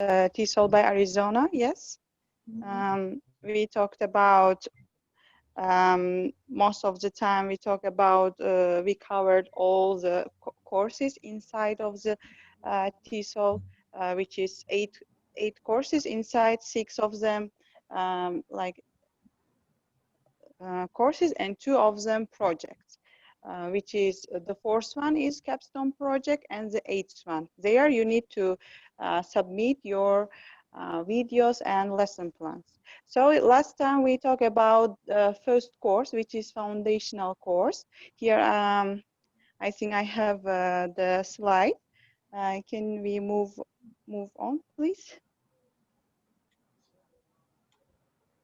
TESOL by Arizona, yes. We talked about, most of the time we talk about, we covered all the courses inside of the TESOL, which is eight courses inside, 6 of them like courses and 2 of them projects, which is the 4th one is capstone project and the 8th one. There you need to submit your videos and lesson plans. So last time we talked about the first course, which is foundational course. Here I think I have the slide. Can we move on, please?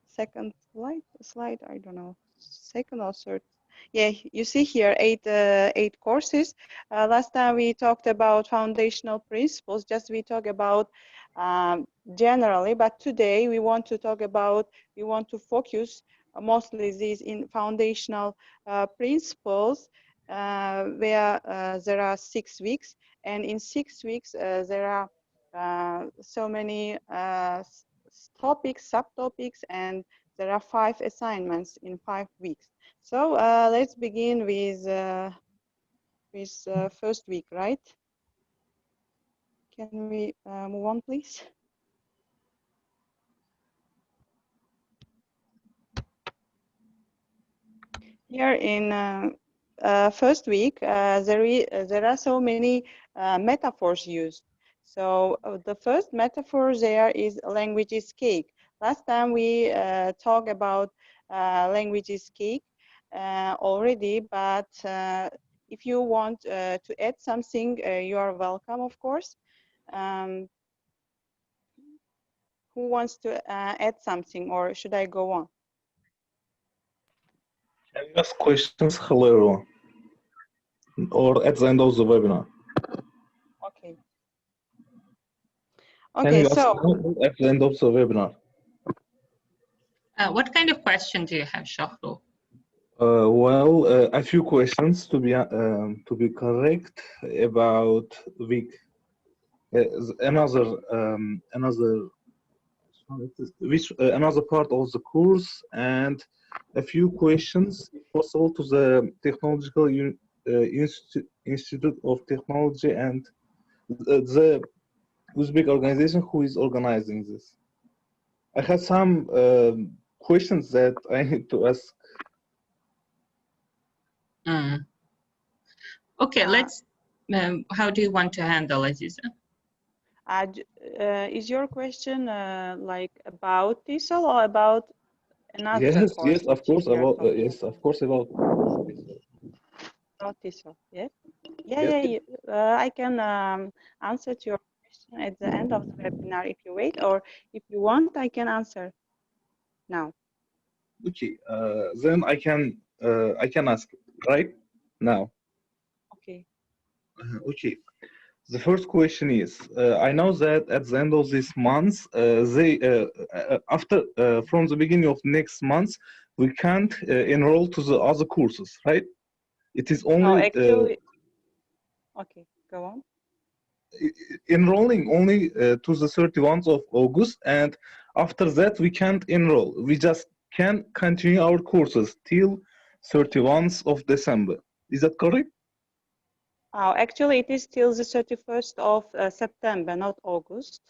Second slide, I don't know, second or third. Yeah, you see here 8 courses. Last time we talked about foundational principles, just we talk about generally, but today we want to talk about, we want to focus mostly these in foundational principles, where there are 6 weeks, and in 6 weeks there are so many topics, subtopics, and there are 5 assignments in 5 weeks. So let's begin with first week, right? Can we move on, please? Here in first week, there are so many metaphors used. So the first metaphor there is language is cake. Last time we talked about language is cake already, but if you want to add something, you are welcome, of course. Who wants to add something, or should I go on? Can you ask questions later or at the end of the webinar? Okay. Can Okay, you so ask at the end of the webinar? What kind of question do you have, Shahru? Well, a few questions to be correct about week. Another part of the course, and a few questions, if possible, to the Technological Institute of Technology and the Uzbek organization who is organizing this. I have some questions that I need to ask. Okay, let's. How do you want to handle Aziza? Is your question like about TESOL or about another yes, course? Yes, of course, about yes, of course, about TESOL. Yes. Yeah. I can answer to your question at the end of the webinar if you wait, or if you want, I can answer now. Okay, then I can ask right now. Okay. Okay. The first question is, I know that at the end of this month, from the beginning of next month, we can't enroll to the other courses, right? It is only actually, okay, go on. Enrolling only to the 31st of August, and after that we can't enroll. We just can continue our courses till 31st of December. Is that correct? Actually, it is till the 31st of September, not August.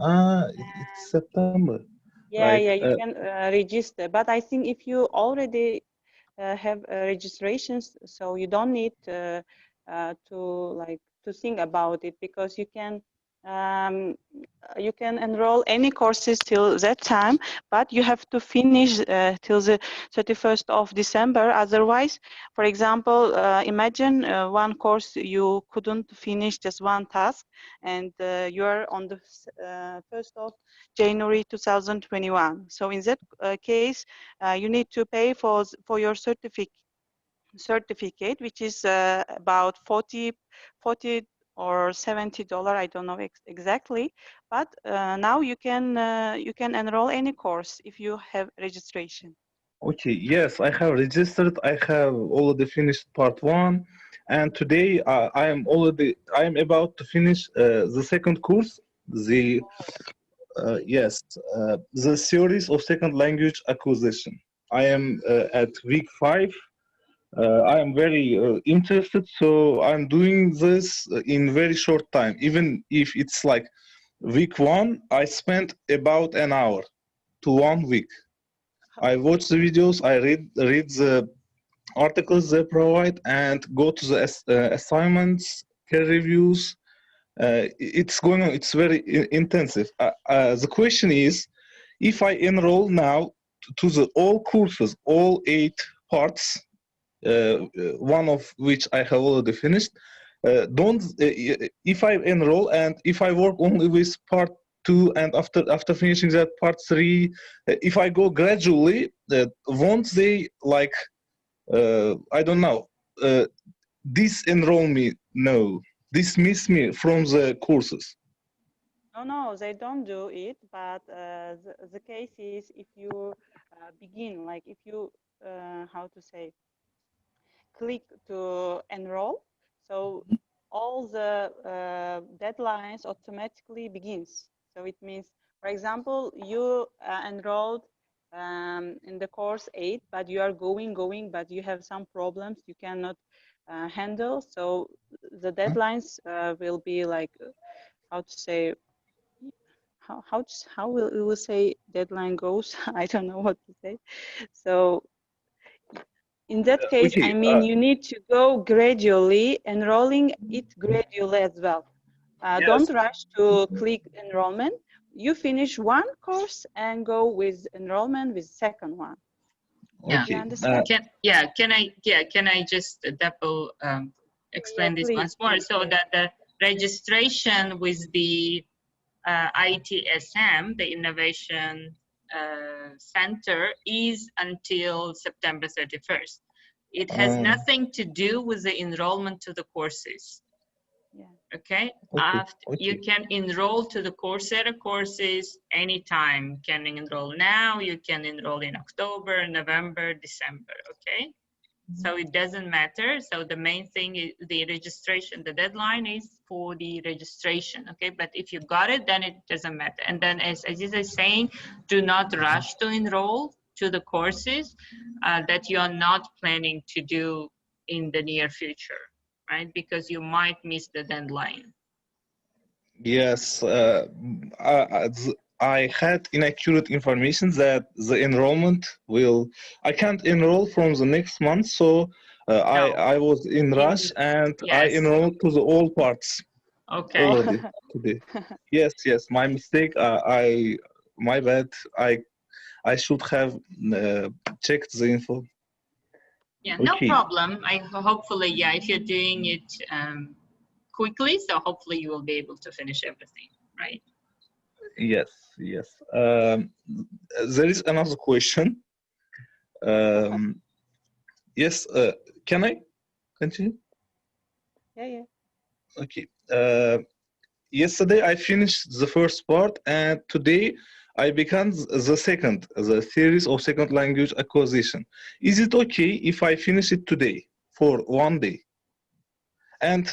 It's September. Yeah, right? yeah, you can register. But I think if you already have registrations, so you don't need to think about it, because you can enroll any courses till that time, but you have to finish till the 31st of December. Otherwise, for example, imagine one course you couldn't finish just one task, and you are on the 1st of January 2021. So in that case, you need to pay for your certificate, which is about $40 or $70. I don't know exactly, but now you can enroll any course if you have registration. Okay, yes, I have registered. I have already finished part 1, and today I am about to finish the second course. The yes, the series of second language acquisition. I am at week 5. I am very interested, so I'm doing this in very short time. Even if it's like week 1, I spent about an hour to 1 week. I watch the videos, I read the articles they provide, and go to the assignments, peer reviews. It's going on. It's very intensive. The question is, if I enroll now to the all courses, all 8 parts, one of which I have already finished. If I enroll and if I work only with part 2 and after finishing that part 3, if I go gradually, won't they like I don't know disenroll me? No, dismiss me from the courses. No, no, they don't do it. But the case is if you begin, like if you, how to say, click to enroll, so all the deadlines automatically begins. So it means, for example, you enrolled in the course 8, but you are going, but you have some problems you cannot handle. So the deadlines will be like, how to say, how will we will say deadline goes? I don't know what to say. So in that case, I Okay. mean, you need to go gradually, enrolling it gradually as well. Don't Yes. rush to click enrollment. You finish one course and go with enrollment with second one. Yeah. You Okay. understand? Can I just double Yeah, explain this please, once more? please. So that the registration with the ITSM, the Innovation Center, is until September 31st. It has nothing to do with the enrollment to the courses. Yeah. Okay. Okay. You can enroll to the Coursera courses anytime. You can enroll now. You can enroll in October, November, December. Okay. So it doesn't matter. So the main thing is the registration. The deadline is for the registration. Okay. But if you got it, then it doesn't matter. And then as Aziza is saying, do not rush to enroll to the courses that you are not planning to do in the near future, right? Because you might miss the deadline. Yes, I had inaccurate information that the enrollment will. I can't enroll from the next month, so I was in rush and I Yes. enrolled to the all parts Okay. already today. Yes, yes, my mistake. My bad. I should have checked the info. Yeah, no Okay. problem. Hopefully, yeah, if you're doing it quickly, so hopefully you will be able to finish everything, right? Yes, yes. There is another question. Yes, can I continue? Yeah, yeah. Okay. Yesterday I finished the first part, and today I began the series of second language acquisition. Is it okay if I finish it today for 1 day? And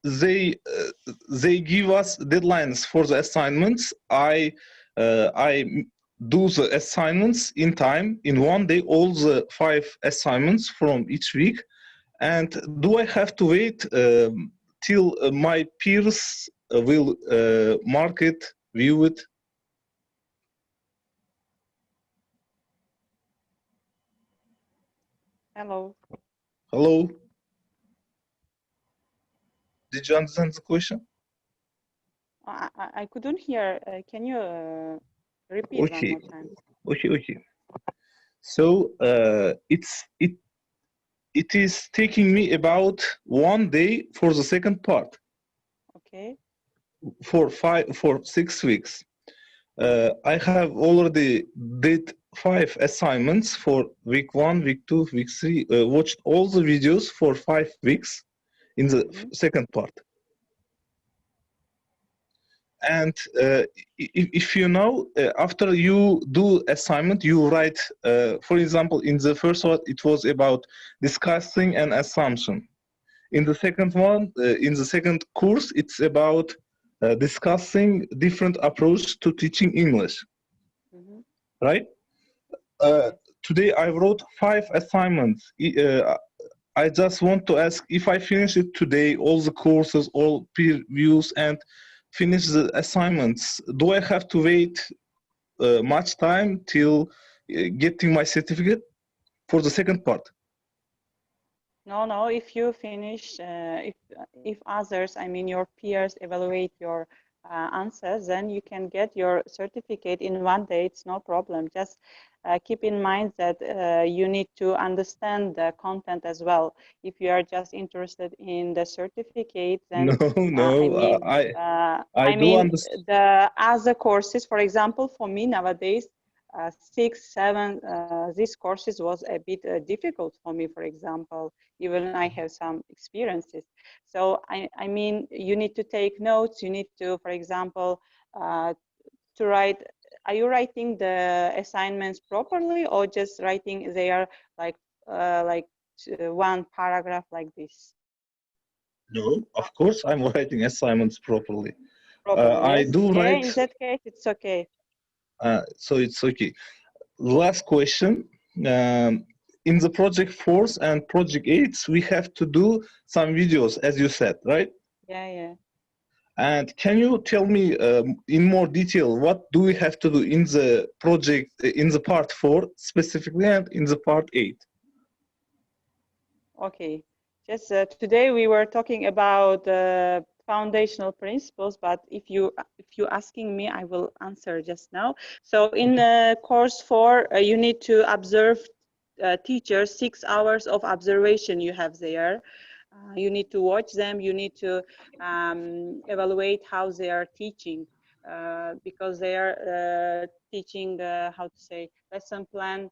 they give us deadlines for the assignments. I do the assignments in time in 1 day, all the 5 assignments from each week. And do I have to wait till my peers will mark it, view it? Hello. Hello? Did you understand the question? I couldn't hear. Can you repeat one Okay, more time? okay. So it is taking me about 1 day for the second part Okay. for 6 weeks. I have already did 5 assignments for week 1, week 2, week 3. Watched all the videos for 5 weeks in the second part. And if you know, after you do assignment, you write, for example, in the first one, it was about discussing an assumption. In the second one, in the second course, it's about discussing different approach to teaching English, Mhm. right? Yes. Today I wrote 5 assignments. I just want to ask if I finish it today, all the courses, all peer reviews, and finish the assignments, do I have to wait much time till getting my certificate for the second part? No, no. If you finish, if others, I mean your peers, evaluate your answers, then you can get your certificate in one day. It's no problem. Just keep in mind that you need to understand the content as well. If you are just interested in the certificate, then No, I no, mean, I I do mean understand. the other courses. For example, for me nowadays, 6, 7, these courses was a bit difficult for me. For example, even I have some experiences. So I mean, you need to take notes. You need to, for example, to write. Are you writing the assignments properly, or just writing they are like one paragraph like this? No, of course I'm writing assignments properly. Properly, I yes. do Yeah, write, in that case, it's okay. so it's okay. Last question. Um, in the project 4s and project 8s, we have to do some videos, as you said, right? Yeah, yeah. And can you tell me in more detail what do we have to do in the project, in the part 4 specifically, and in the part 8? Okay. Just today we were talking about foundational principles, but if you asking me, I will answer just now. So in course 4, you need to observe teachers, 6 hours of observation you have there. You need to watch them. You need to evaluate how they are teaching, because they are teaching how to say lesson plan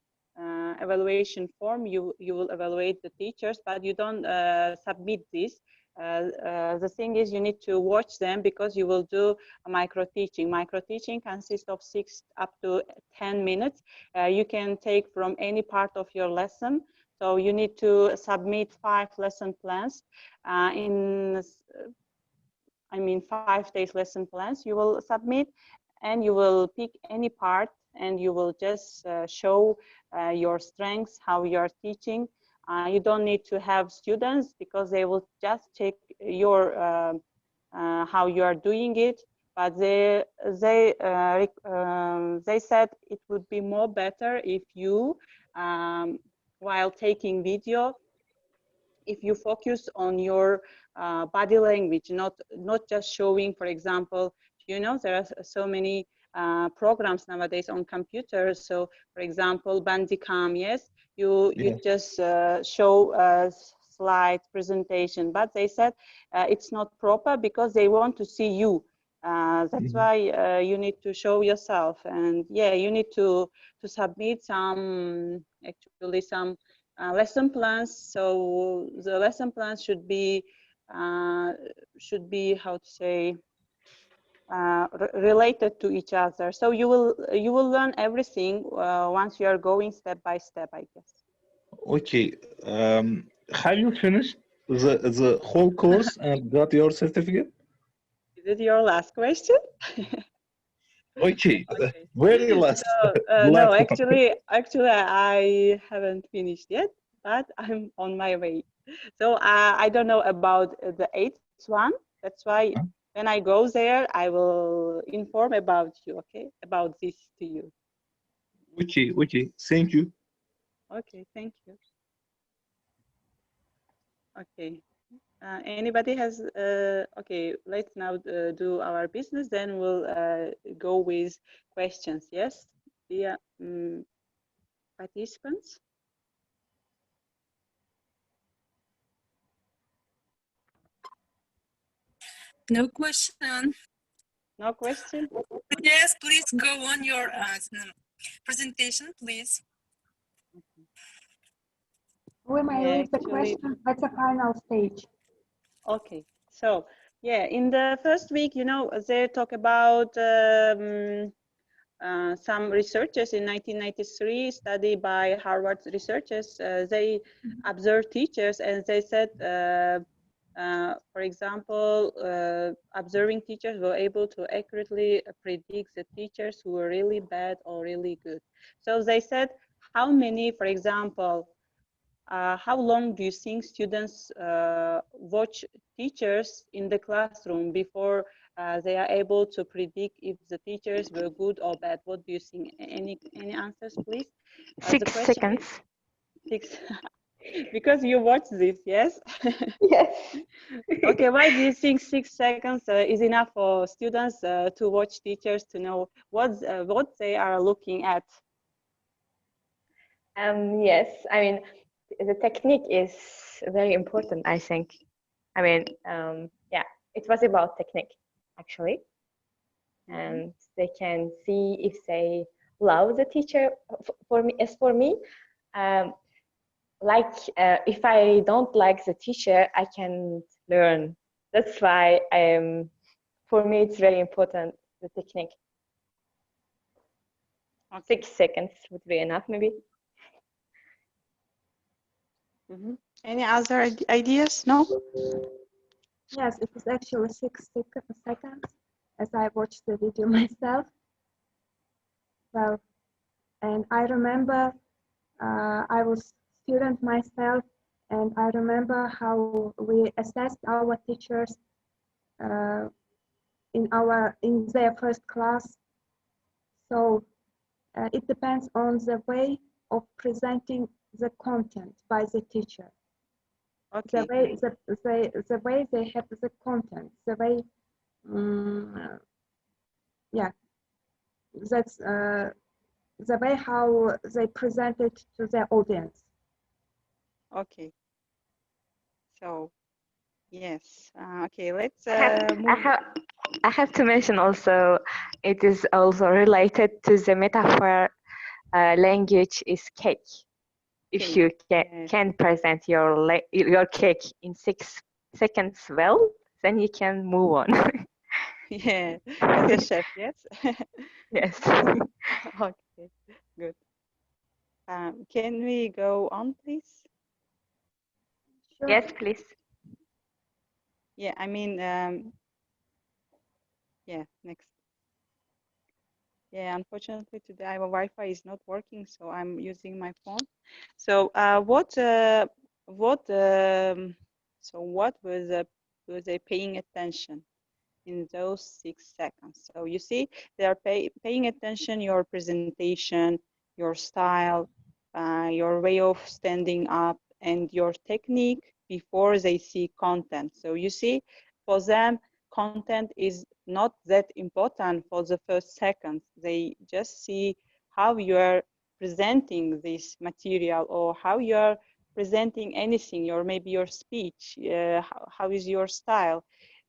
evaluation form. You will evaluate the teachers, but you don't submit this. The thing is, you need to watch them because you will do a micro teaching. Micro teaching consists of 6 up to 10 minutes. You can take from any part of your lesson. So you need to submit 5 lesson plans I mean 5 days lesson plans you will submit, and you will pick any part and you will just show your strengths, how you are teaching. You don't need to have students because they will just check your how you are doing it, but they said it would be more better if you while taking video, if you focus on your body language, not just showing, for example, you know, there are so many programs nowadays on computers. So, for example, Bandicam, yes, you Yeah. just show a slide presentation, but they said it's not proper because they want to see you. That's Mhm. why you need to show yourself, and yeah, you need to submit some actually some lesson plans. So the lesson plans should be how to say related to each other. So you will learn everything once you are going step by step, I guess. Okay. Have you finished the whole course and got your certificate? Is it your last question? Okay. Okay. Very last, So no, last one. actually, I haven't finished yet, but I'm on my way. So I don't know about the eighth one. That's why when I go there, I will inform about you. Okay, about this to you. Okay, okay. Thank you. Okay, thank you. Okay. Anybody has? Okay, let's now do our business. Then we'll go with questions. Yes, dear participants. No question. No question. Yes, please go on your presentation, please. We may Yeah, leave the actually, question at the final stage. okay. So yeah, in the first week, you know, they talk about some researchers in 1993 study by Harvard researchers. They observed teachers and they said For example, observing teachers were able to accurately predict the teachers who were really bad or really good. So they said, how many, for example, how long do you think students watch teachers in the classroom before they are able to predict if the teachers were good or bad? What do you think? Any answers, please? The 6 question seconds. is 6. Because you watch this, yes? Yes. Okay, why do you think 6 seconds is enough for students to watch teachers to know what they are looking at? Yes, I mean, the technique is very important, I think. I mean, yeah, it was about technique, actually. And they can see if they love the teacher. For me, as for me, like if I don't like the teacher, I can learn. That's why for me, it's very important, the technique. Okay. 6 seconds would be enough, maybe. Any other ideas? No? Yes, it was actually 6 seconds as I watched the video myself. Well, and I remember I was student myself, and I remember how we assessed our teachers in their first class. So it depends on the way of presenting the content by the teacher. Okay. The way they have the content, the way, yeah, that's the way how they present it to their audience. Okay. So, yes. Okay, let's I move. have to mention also, it is also related to the metaphor. Language is cake. If Cake, you yes. can present your cake in 6 seconds well, then you can move on. Yeah, as a chef, yes. Yes. Okay, good. Can we go on, please? Sure. Yes, please. Yeah, I mean, yeah, next. Yeah, unfortunately today our Wi-Fi is not working, so I'm using my phone. So what was they paying attention in those 6 seconds? So you see, they are paying attention your presentation, your style, your way of standing up, and your technique before they see content. So you see, for them, content is not that important for the first seconds. They just see how you are presenting this material or how you are presenting anything, or maybe your speech, how is your style.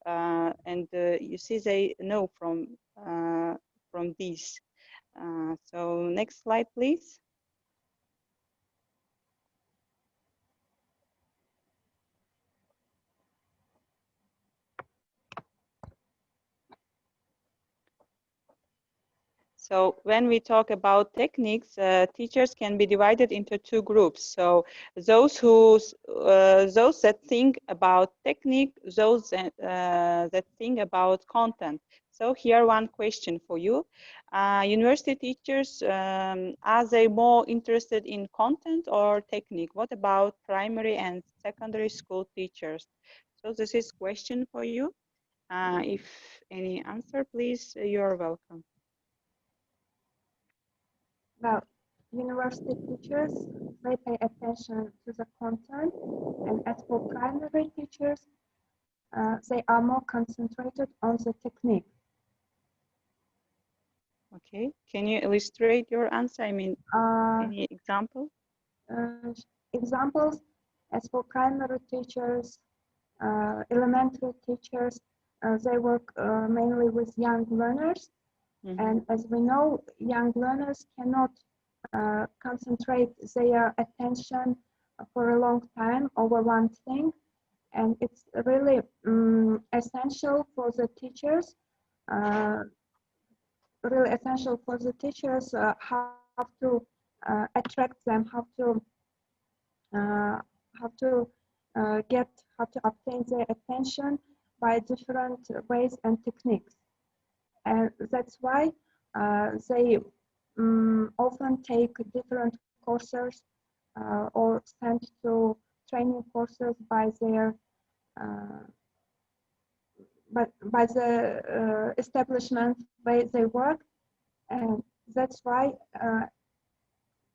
And you see they know from this. So next slide, please. So when we talk about techniques, teachers can be divided into 2 groups. So those that think about technique, those that think about content. So here one question for you. University teachers, are they more interested in content or technique? What about primary and secondary school teachers? So this is question for you. If any answer, please, you're welcome. Well, university teachers, they pay attention to the content, and as for primary teachers, they are more concentrated on the technique. Okay, can you illustrate your answer? I mean, any example? Examples, as for primary teachers, elementary teachers, they work mainly with young learners. And as we know, young learners cannot concentrate their attention for a long time over one thing. And it's really essential for the teachers, how to attract them, how to get how to obtain their attention by different ways and techniques. And that's why they often take different courses or sent to training courses by their by the establishment where they work, and that's why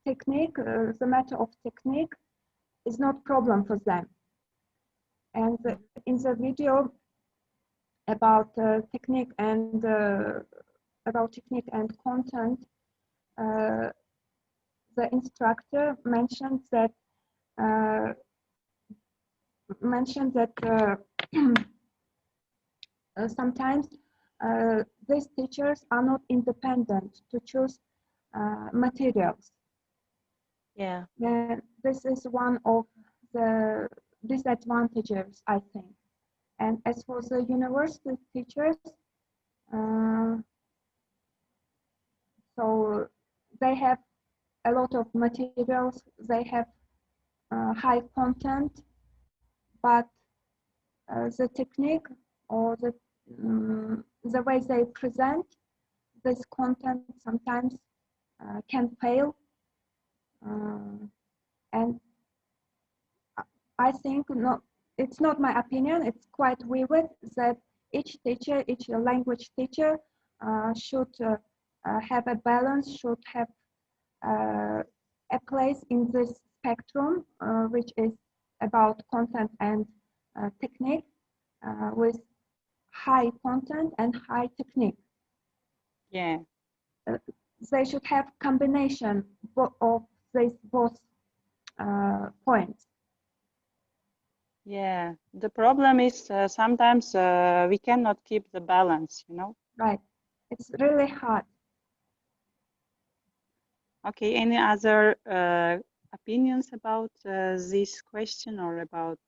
technique, the matter of technique, is not problem for them. And in the video about technique and content, the instructor mentioned that sometimes these teachers are not independent to choose materials. Yeah. And this is one of the disadvantages, I think. And as for the university teachers, so they have a lot of materials, they have high content, but the technique or the way they present this content sometimes can fail. And I think it's not my opinion, it's quite vivid that each teacher, each language teacher should have a balance, should have a place in this spectrum, which is about content and technique, with high content and high technique. Yeah. They should have combination of these both points. Yeah, the problem is sometimes we cannot keep the balance, you know. Right, it's really hard. Okay, any other opinions about this question or about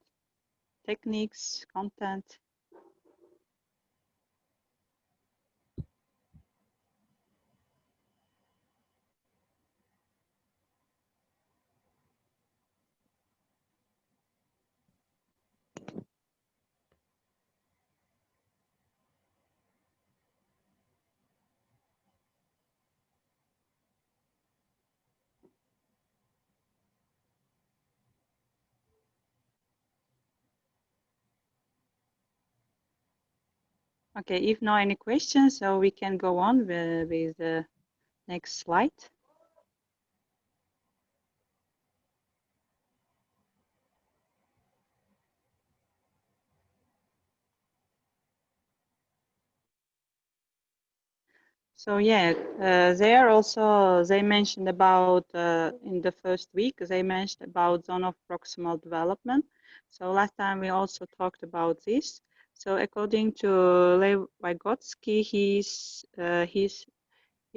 techniques, content? Okay, if no any questions, so we can go on with the next slide. So yeah, they mentioned about in the first week, they mentioned about zone of proximal development. So last time we also talked about this. So according to Lev Vygotsky, he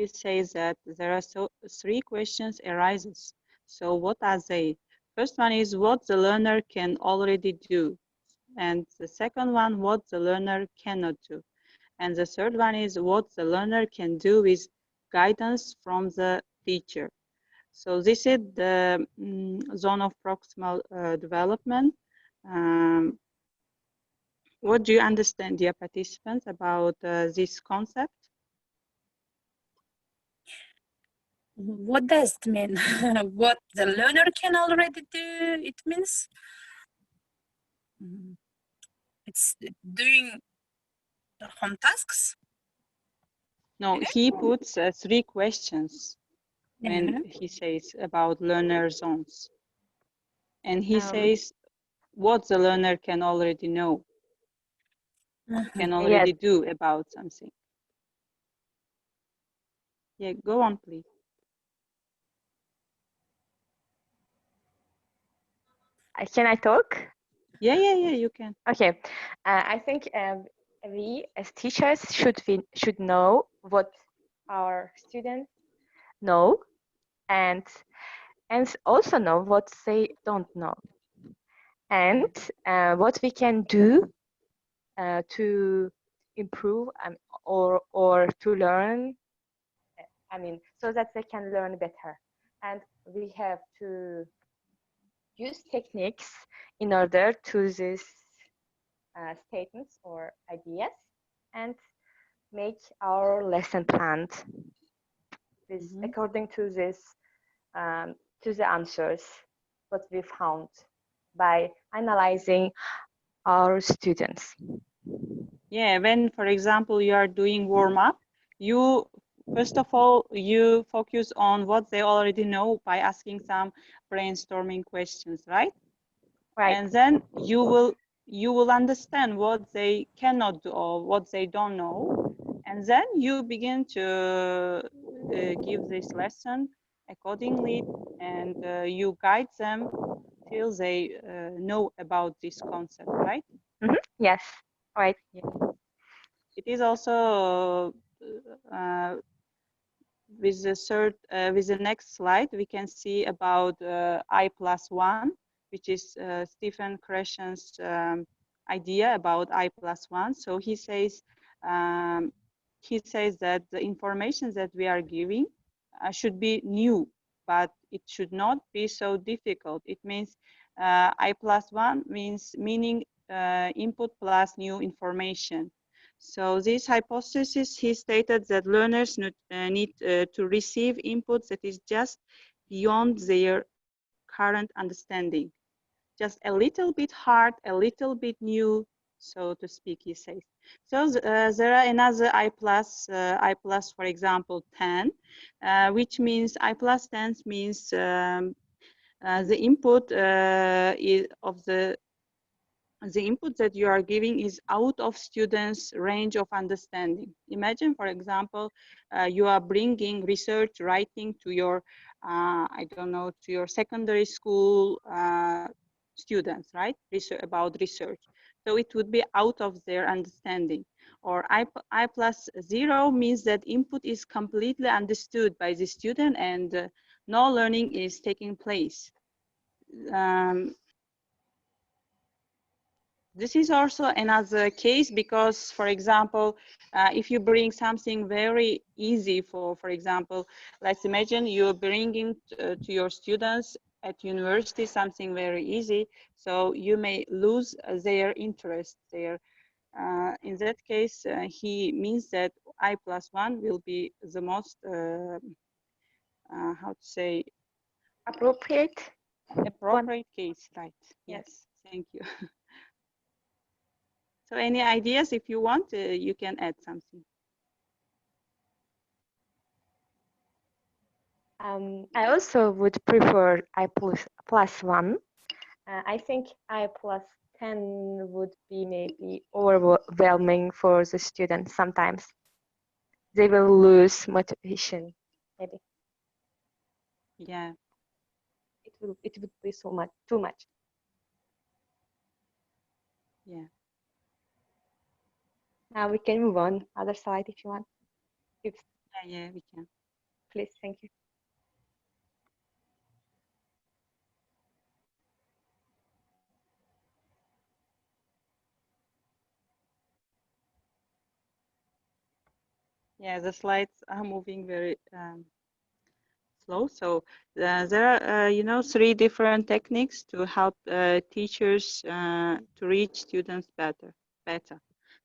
says that there are three questions arises. So what are they? First one is what the learner can already do. And the second one, what the learner cannot do. And the third one is what the learner can do with guidance from the teacher. So this is the zone of proximal development. What do you understand, dear participants, about this concept? What does it mean? What the learner can already do? It means it's doing home tasks. No, he puts three questions when he says about learner zones. And he says what the learner can already know, can already do about something. Yeah, go on, please. Can I talk? Yeah, you can. Okay, I think we as teachers should know what our students know, and also know what they don't know, and what we can do to improve or to learn. I mean, so that they can learn better, and we have to use techniques in order to this statements or ideas and make our lesson planned this according to this to the answers what we found by analyzing our students. Yeah, when, for example, you are doing warm-up, you, first of all, you focus on what they already know by asking some brainstorming questions, right? Right. And then you will understand what they cannot do or what they don't know. And then you begin to give this lesson accordingly, and you guide them till they know about this concept, right? Yes, right. Yeah. It is also with the next slide, we can see about I+1, which is Stephen Krashen's idea about I+1. So he says that the information that we are giving should be new, but it should not be so difficult. It means I+1 meaning input plus new information. So this hypothesis, he stated that learners need to receive input that is just beyond their current understanding. Just a little bit hard, a little bit new, so to speak, he says. So there are another I plus, for example, 10, which means I plus 10 means the input the input that you are giving is out of students' range of understanding. Imagine, for example, you are bringing research writing to your, I don't know, to your secondary school students, right? About research. So it would be out of their understanding. Or I plus 0 means that input is completely understood by the student and no learning is taking place. This is also another case because, for example, if you bring something very easy for example, let's imagine you're bringing to your students at university something very easy, so you may lose their interest there. In that case, he means that I+1 will be the most, how to say? Appropriate case, right? Yes, thank you. So any ideas, if you want, you can add something. I also would prefer I+1. I think I+10 would be maybe overwhelming for the students sometimes. They will lose motivation, maybe. Yeah. It would be too much. Yeah. Now we can move on, other side if you want. Yeah, we can. Please, thank you. Yeah, the slides are moving very slow. So there are, you know, 3 different techniques to help teachers to reach students better.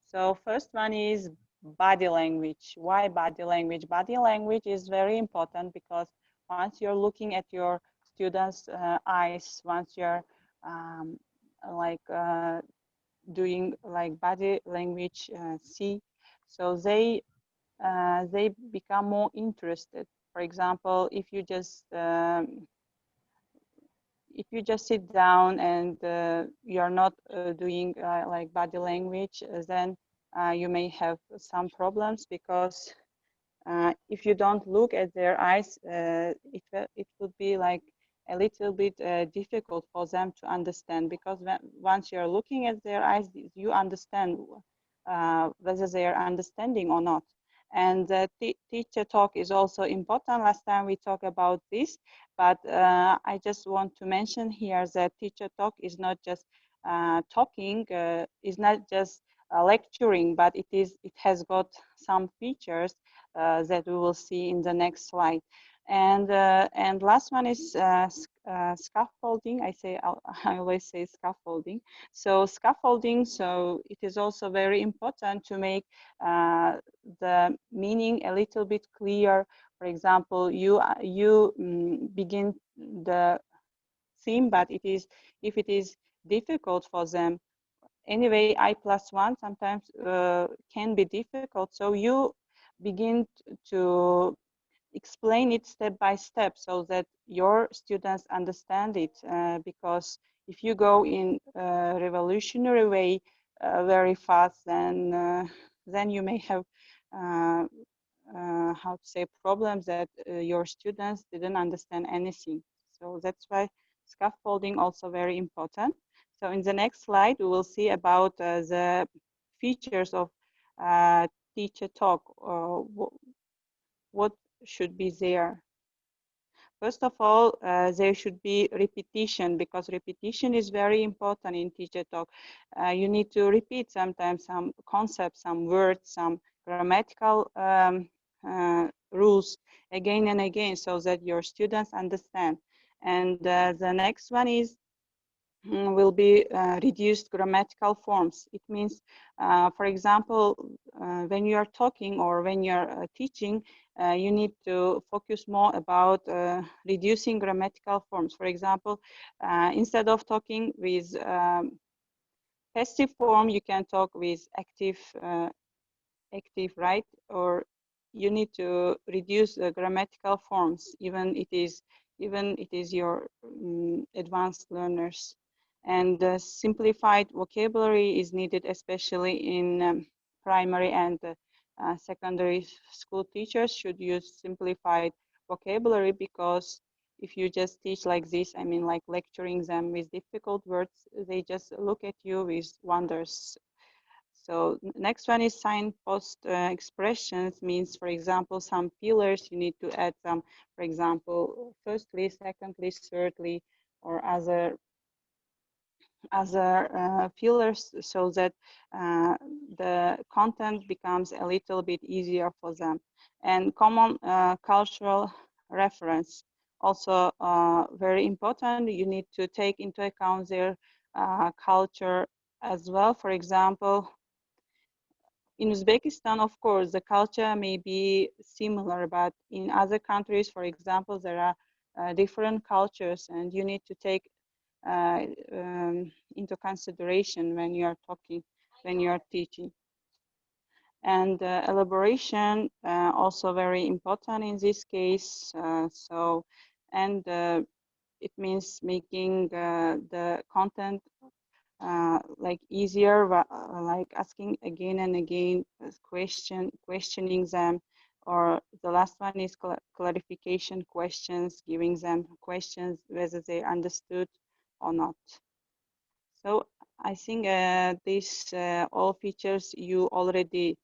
So first one is body language. Why body language? Body language is very important because once you're looking at your students' eyes, once you're like doing like body language see, so they become more interested. For example, if you just sit down and you're not doing like body language, then you may have some problems because if you don't look at their eyes, it would be like a little bit difficult for them to understand, because once you're looking at their eyes, you understand whether they are understanding or not. And teacher talk is also important. Last time we talked about this, but I just want to mention here that teacher talk is not just talking, is not just lecturing, but it has got some features that we will see in the next slide. And last one is scaffolding. I always say scaffolding. So scaffolding. So it is also very important to make the meaning a little bit clear. For example, you begin the theme, but if it is difficult for them. Anyway, I+1 sometimes can be difficult. So you begin to explain it step by step so that your students understand it. Because if you go in a revolutionary way very fast, then you may have how to say problems that your students didn't understand anything. So that's why scaffolding also very important. So in the next slide, we will see about the features of teacher talk. What should be there? First of all, there should be repetition, because repetition is very important in teacher talk. You need to repeat sometimes some concepts, some words, some grammatical rules again and again so that your students understand. And the next one is will be reduced grammatical forms. It means, for example, when you are talking or when you are teaching, you need to focus more about reducing grammatical forms. For example, instead of talking with passive form, you can talk with active, right? Or you need to reduce the grammatical forms, even it is your advanced learners. And simplified vocabulary is needed, especially in primary and secondary school. Teachers should use simplified vocabulary, because if you just teach like this, I mean, like lecturing them with difficult words, they just look at you with wonders. So next one is signpost expressions, means, for example, some pillars, you need to add some, for example, firstly, secondly, thirdly, or other pillars, so that the content becomes a little bit easier for them. And common cultural reference, also very important. You need to take into account their culture as well. For example, in Uzbekistan, of course, the culture may be similar, but in other countries, for example, there are different cultures, and you need to take into consideration when you are talking, when you are teaching. And elaboration, also very important in this case. It means making the content like easier, like asking again and again questioning them, or the last one is clarification questions, giving them questions whether they understood or not. So I think these all features you already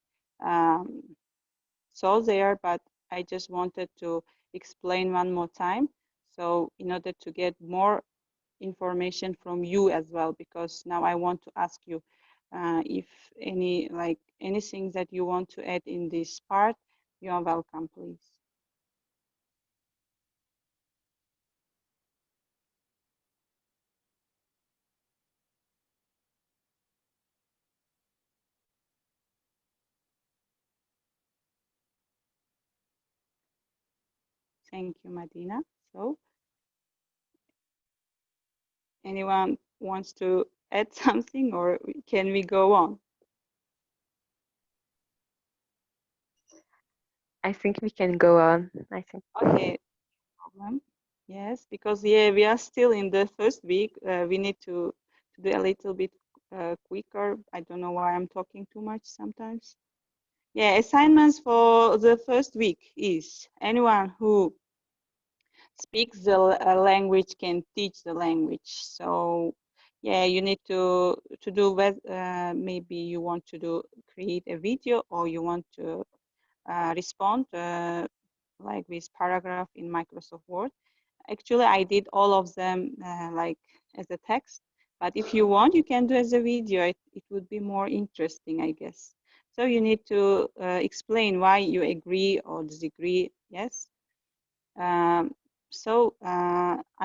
saw there, but I just wanted to explain one more time. So in order to get more information from you as well, because now I want to ask you if anything that you want to add in this part, you are welcome, please. Thank you, Madina. So anyone wants to add something, or can we go on? I think we can go on. I think. Okay, no problem. Yes, because yeah, we are still in the first week. We need to do a little bit quicker. I don't know why I'm talking too much sometimes. Yeah, assignments for the first week is anyone who speaks the language can teach the language. So yeah, you need to do with maybe you want to create a video, or you want to respond like with paragraph in Microsoft Word. Actually, I did all of them like as a text, but if you want, you can do as a video. It would be more interesting, I guess. So you need to explain why you agree or disagree. Yes. I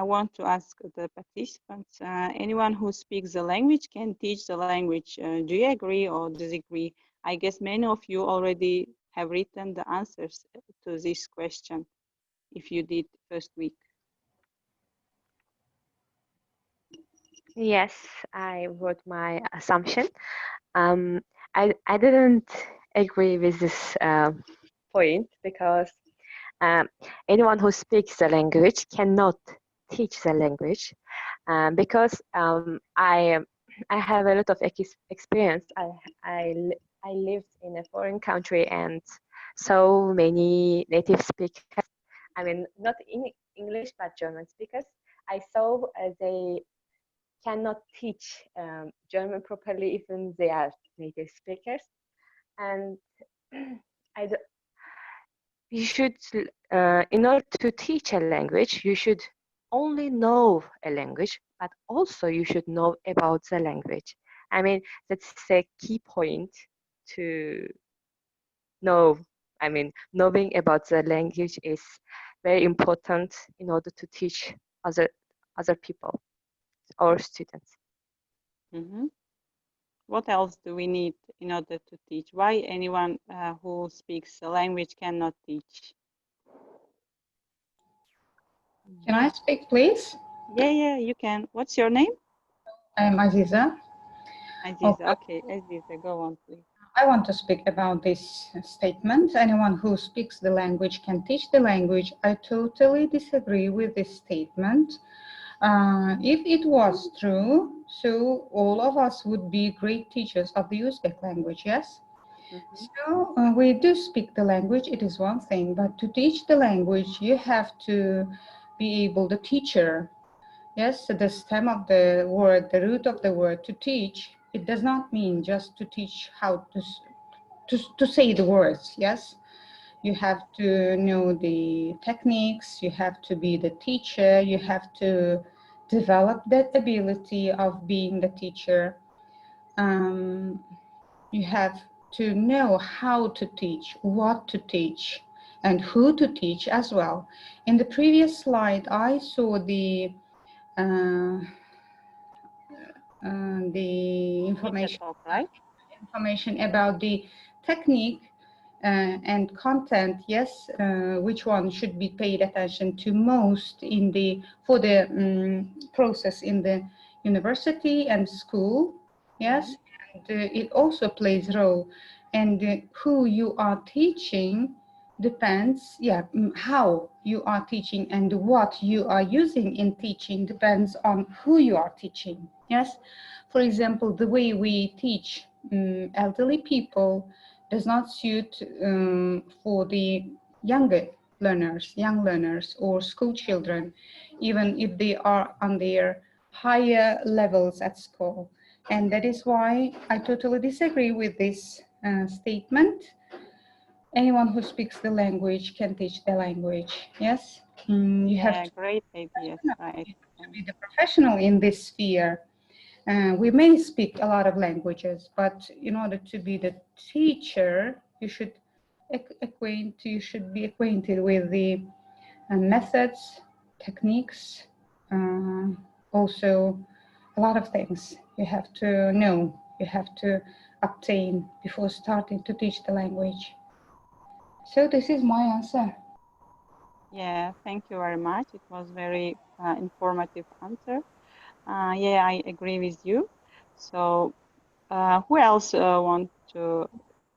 want to ask the participants, anyone who speaks the language can teach the language. Do you agree or disagree? I guess many of you already have written the answers to this question if you did first week. Yes, I wrote my assumption. I didn't agree with this point because anyone who speaks the language cannot teach the language because I have a lot of experience. I lived in a foreign country and so many native speakers. I mean, not in English but German speakers. I saw they cannot teach German properly even they are native speakers, and I d- you should in order to teach a language you should only know a language but also you should know about the language. I mean, that's a key point to know. I mean, knowing about the language is very important in order to teach other people or students. Mm-hmm. What else do we need in order to teach? Why anyone who speaks a language cannot teach? Can I speak, please? Yeah, you can. What's your name? I am Aziza. Aziza. Okay, Aziza, go on, please. I want to speak about this statement. Anyone who speaks the language can teach the language. I totally disagree with this statement. If it was true, so all of us would be great teachers of the Uzbek language, yes? Mm-hmm. So we do speak the language, it is one thing, but to teach the language, you have to be able, the teacher. Yes, so the stem of the word, the root of the word to teach, it does not mean just to teach how to say the words, yes? You have to know the techniques, you have to be the teacher, you have to develop that ability of being the teacher. You have to know how to teach, what to teach, and who to teach as well. In the previous slide, I saw the Teacher talk, right? information about the technique and content. Yes, which one should be paid attention to most in the for the process in the university and school. Yes, and it also plays role, and who you are teaching depends, yeah, how you are teaching and what you are using in teaching depends on who you are teaching. Yes, for example, the way we teach elderly people does not suit for the younger learners, young learners or school children, even if they are on their higher levels at school. And that is why I totally disagree with this statement. Anyone who speaks the language can teach the language. Yes, you have to Great ideas, right? be the professional in this sphere. We may speak a lot of languages, but in order to be the teacher, you should be acquainted with the methods, techniques, also a lot of things you have to know, you have to obtain before starting to teach the language. So this is my answer. Yeah, thank you very much. It was very informative answer. Yeah, I agree with you. So, who else want to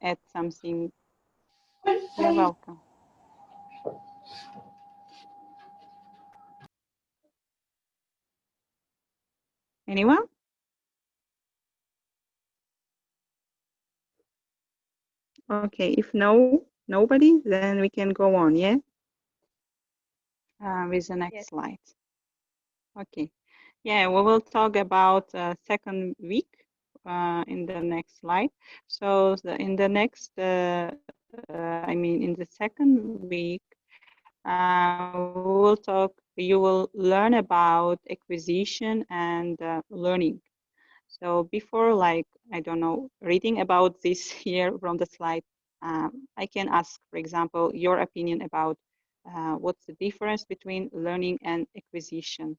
add something? You're welcome. Anyone? Okay, if nobody, then we can go on, yeah? With the next Yes. slide. Okay. Yeah, we will talk about second week in the next slide. So in the next, in the second week, you will learn about acquisition and learning. So before, like, I don't know, reading about this here from the slide, I can ask, for example, your opinion about what's the difference between learning and acquisition.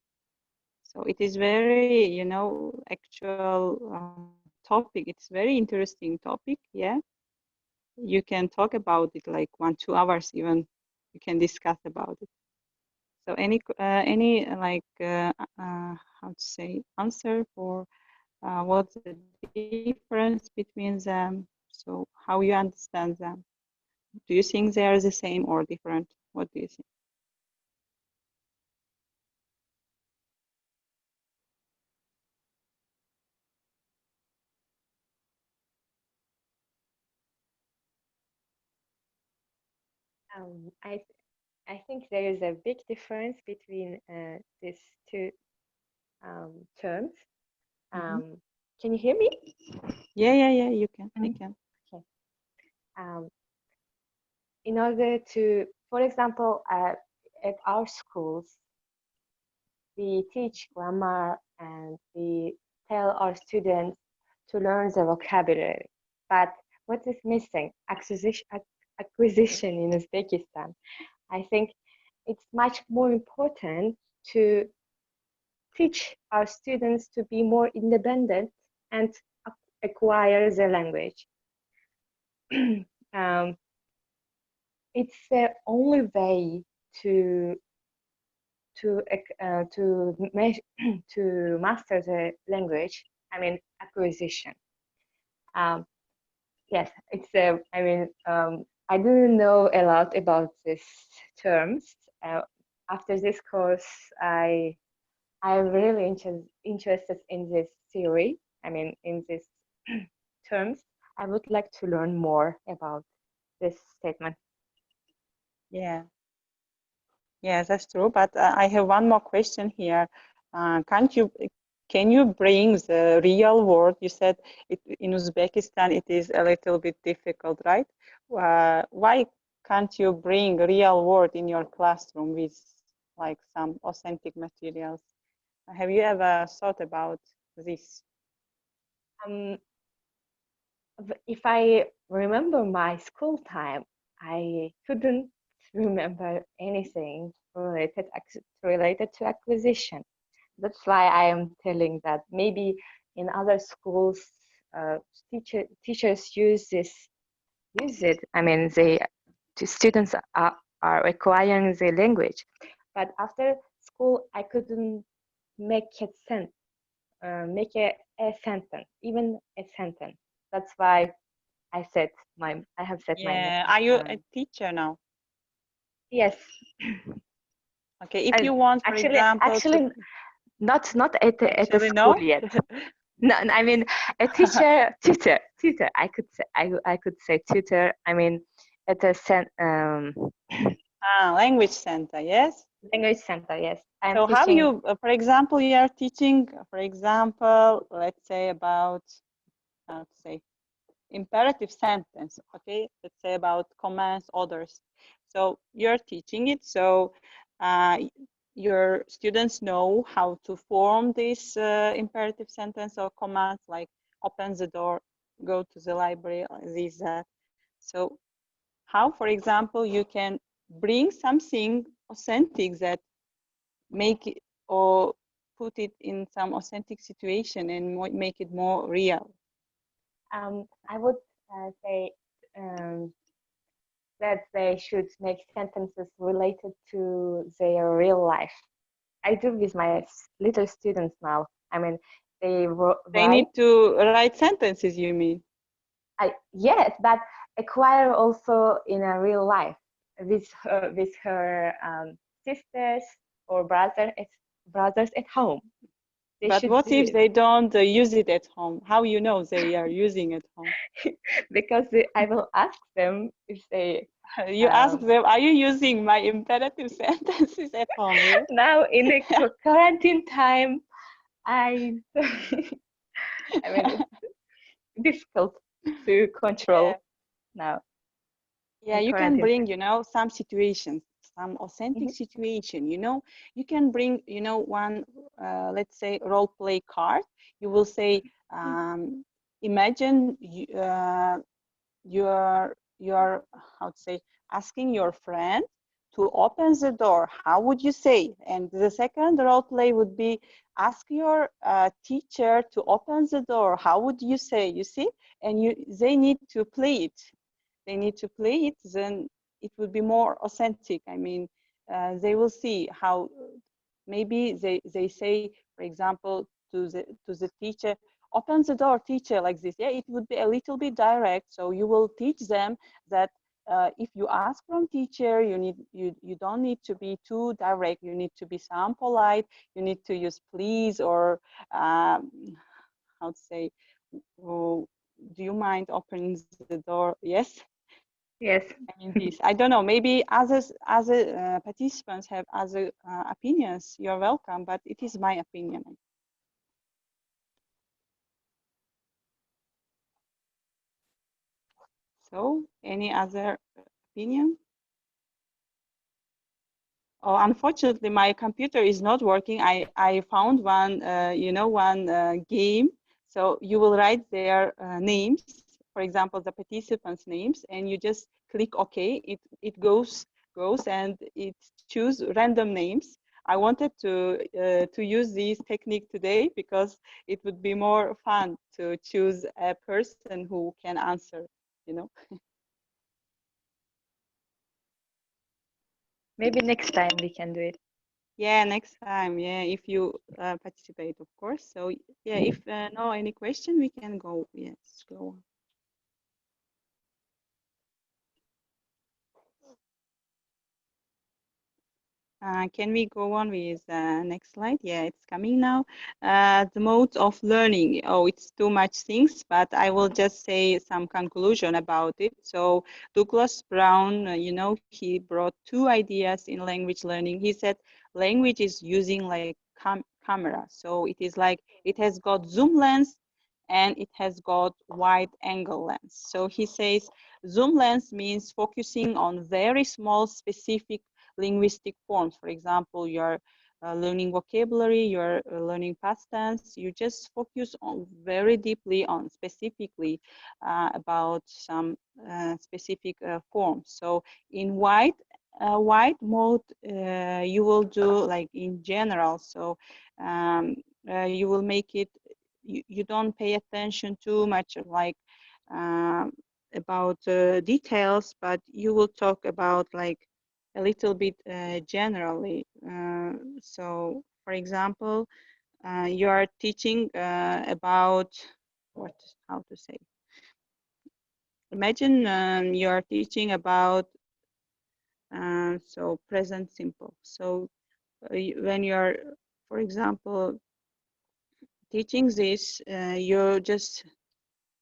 So it is very, you know, actual topic. It's very interesting topic. Yeah, you can talk about it like 1-2 hours even. You can discuss about it. So any like how to say answer for what's the difference between them? So how you understand them? Do you think they are the same or different? What do you think? I think there is a big difference between these two terms. Can you hear me? Yeah, you can. I can. Okay. In order to, for example, at our schools, we teach grammar and we tell our students to learn the vocabulary. But what is missing? Acquisition in Uzbekistan. I think it's much more important to teach our students to be more independent and acquire the language. It's the only way to master the language. I mean, acquisition. Yes, it's I mean, I didn't know a lot about these terms. After this course, I'm really interested in this theory. I mean, in these terms, I would like to learn more about this statement. Yeah. Yeah, that's true. But I have one more question here. Can you bring the real world? You said in Uzbekistan it is a little bit difficult, right? Why can't you bring real world in your classroom with like some authentic materials? Have you ever thought about this? If I remember my school time, I couldn't remember anything related to acquisition. That's why I am telling that maybe in other schools, teachers use it. I mean, students are acquiring the language, but after school, I couldn't make a sentence, even a sentence. That's why I have set my Yeah, are you a teacher now? Yes. Okay, if you want, for example, actually, not at a actually school no. yet. No, I mean a tutor. I could say I could say tutor. I mean at a Language center, yes. language center. Yes, I'm So how teaching. you, for example, you are teaching, for example, let's say about, how to say, imperative sentence, okay? Let's say about commands, orders. So you're teaching it, so your students know how to form this imperative sentence or commands, like open the door, go to the library, this, that. So how, for example, you can bring something authentic that make it or put it in some authentic situation and make it more real? I would say that they should make sentences related to their real life. I do with my little students now. I mean, they They need to write sentences, you mean? Yes, but acquire also in a real life with her sisters or brothers at home. They But should what do if it. they don't use it at home? How you know they are using it at home? Because I will ask them if they. You ask them, are you using my imperative sentences at home? Yeah? Now in the quarantine time, I mean it's difficult to control now. Yeah, you can bring, you know, some situations, some authentic situation, you know, you can bring, you know, one, let's say role play card. You will say, Imagine you're how to say, asking your friend to open the door. How would you say? And the second role play would be ask your teacher to open the door. How would you say? You see? And they need to play it. They need to play it. Then it would be more authentic. I mean, they will see how maybe they say, for example, to the teacher, open the door, teacher, like this. Yeah, it would be a little bit direct. So you will teach them that if you ask from teacher, you don't need to be too direct. You need to be some polite. You need to use please, or how to say, oh, do you mind opening the door? Yes. Yes. I mean this. I don't know. Maybe other participants have other opinions. You're welcome, but it is my opinion. So, any other opinion? Oh, unfortunately, my computer is not working. I found one, you know, one game. So you will write their names, for example, the participants' names, and you just click OK. It goes and it choose random names. I wanted to use this technique today because it would be more fun to choose a person who can answer, you know. Maybe next time we can do it. Yeah, next time. Yeah, if you participate, of course. So yeah, if no any question, we can go. Yes, go on. Can we go on with next slide? Yeah, it's coming now. The mode of learning. Oh, it's too much things, but I will just say some conclusion about it. So Douglas Brown, you know, he brought two ideas in language learning. He said language is using like camera. So it is like it has got zoom lens and it has got wide angle lens. So he says zoom lens means focusing on very small specific linguistic forms. For example, you're learning vocabulary, you're learning past tense, you just focus on very deeply on specifically about some specific forms. So in wide mode, you will do like in general. So you will make it, you don't pay attention too much like about details, but you will talk about like a little bit generally. So, for example, you are teaching about how to say. Imagine you are teaching about so present simple. So when you are, for example, teaching this, you just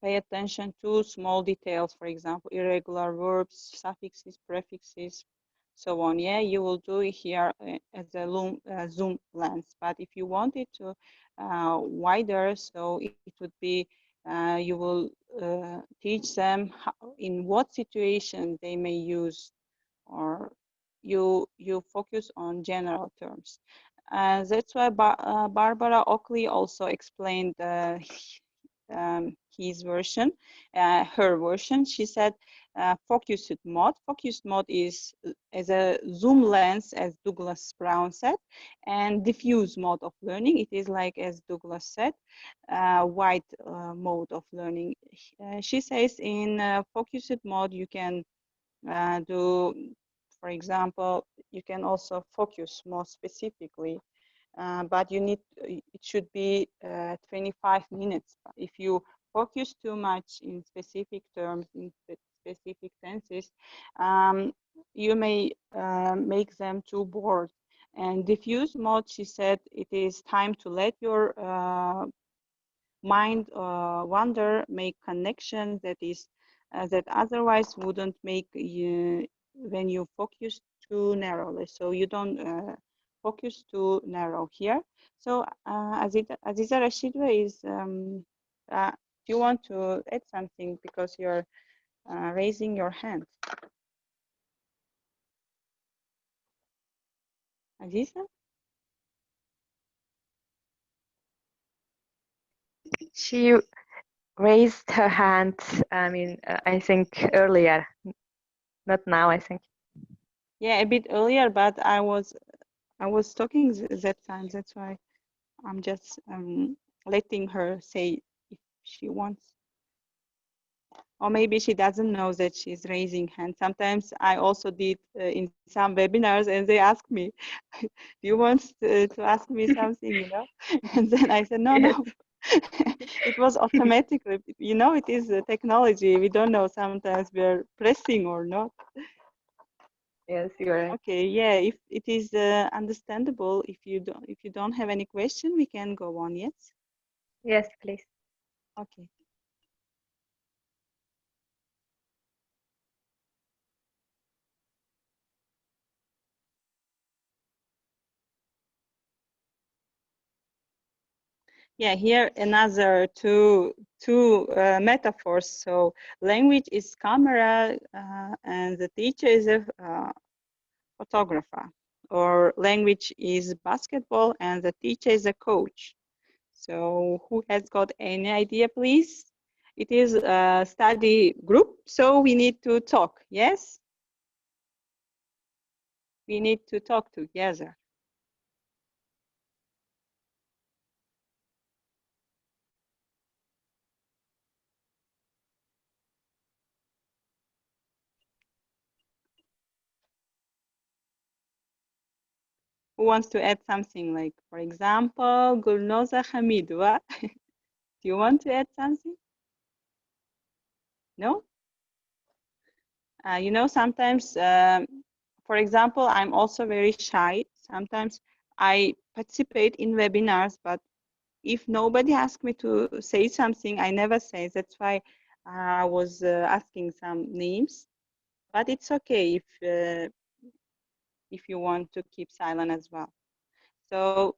pay attention to small details, for example, irregular verbs, suffixes, prefixes, so on. Yeah, you will do it here as a zoom lens. But if you want it to wider, so it would be you will teach them how, in what situation they may use, or you focus on general terms. That's why Barbara Oakley also explained his version, her version. She said focused mode. Focused mode is as a zoom lens, as Douglas Brown said, and diffuse mode of learning. It is like, as Douglas said, wide mode of learning. She says in focused mode, you can do, for example, you can also focus more specifically, but you need, it should be 25 minutes. If you focus too much in specific terms, in specific tenses, you may make them too bored. And diffuse mode, she said, it is time to let your mind wander, make connections that otherwise wouldn't make you when you focus too narrowly. So you don't focus too narrow here. So Aziza Rashidwa is, do you want to add something, because you're raising your hand? Aziza? She raised her hand, I mean, I think earlier, not now, I think. Yeah, a bit earlier, but I was talking that time. That's why I'm just letting her say if she wants. Or maybe she doesn't know that she's raising hand. Sometimes I also did in some webinars, and they ask me, "Do you want to ask me something?" You know, and then I said, "No, Yes. no." It was automatically. You know, it is technology. We don't know sometimes we're pressing or not. Yes, you're right. Okay, yeah. If it is understandable, if you don't have any question, we can go on. Yes. Yes, please. Okay. Yeah, here another two metaphors. So language is camera, and the teacher is a photographer. Or language is basketball, and the teacher is a coach. So who has got any idea, please? It is a study group, so we need to talk. Yes, we need to talk together. Who wants to add something? Like, for example, Gulnoza Hamidwa. Do you want to add something? No? You know, sometimes, for example, I'm also very shy. Sometimes I participate in webinars, but if nobody asks me to say something, I never say. That's why I was asking some names. But it's okay if you want to keep silent as well. So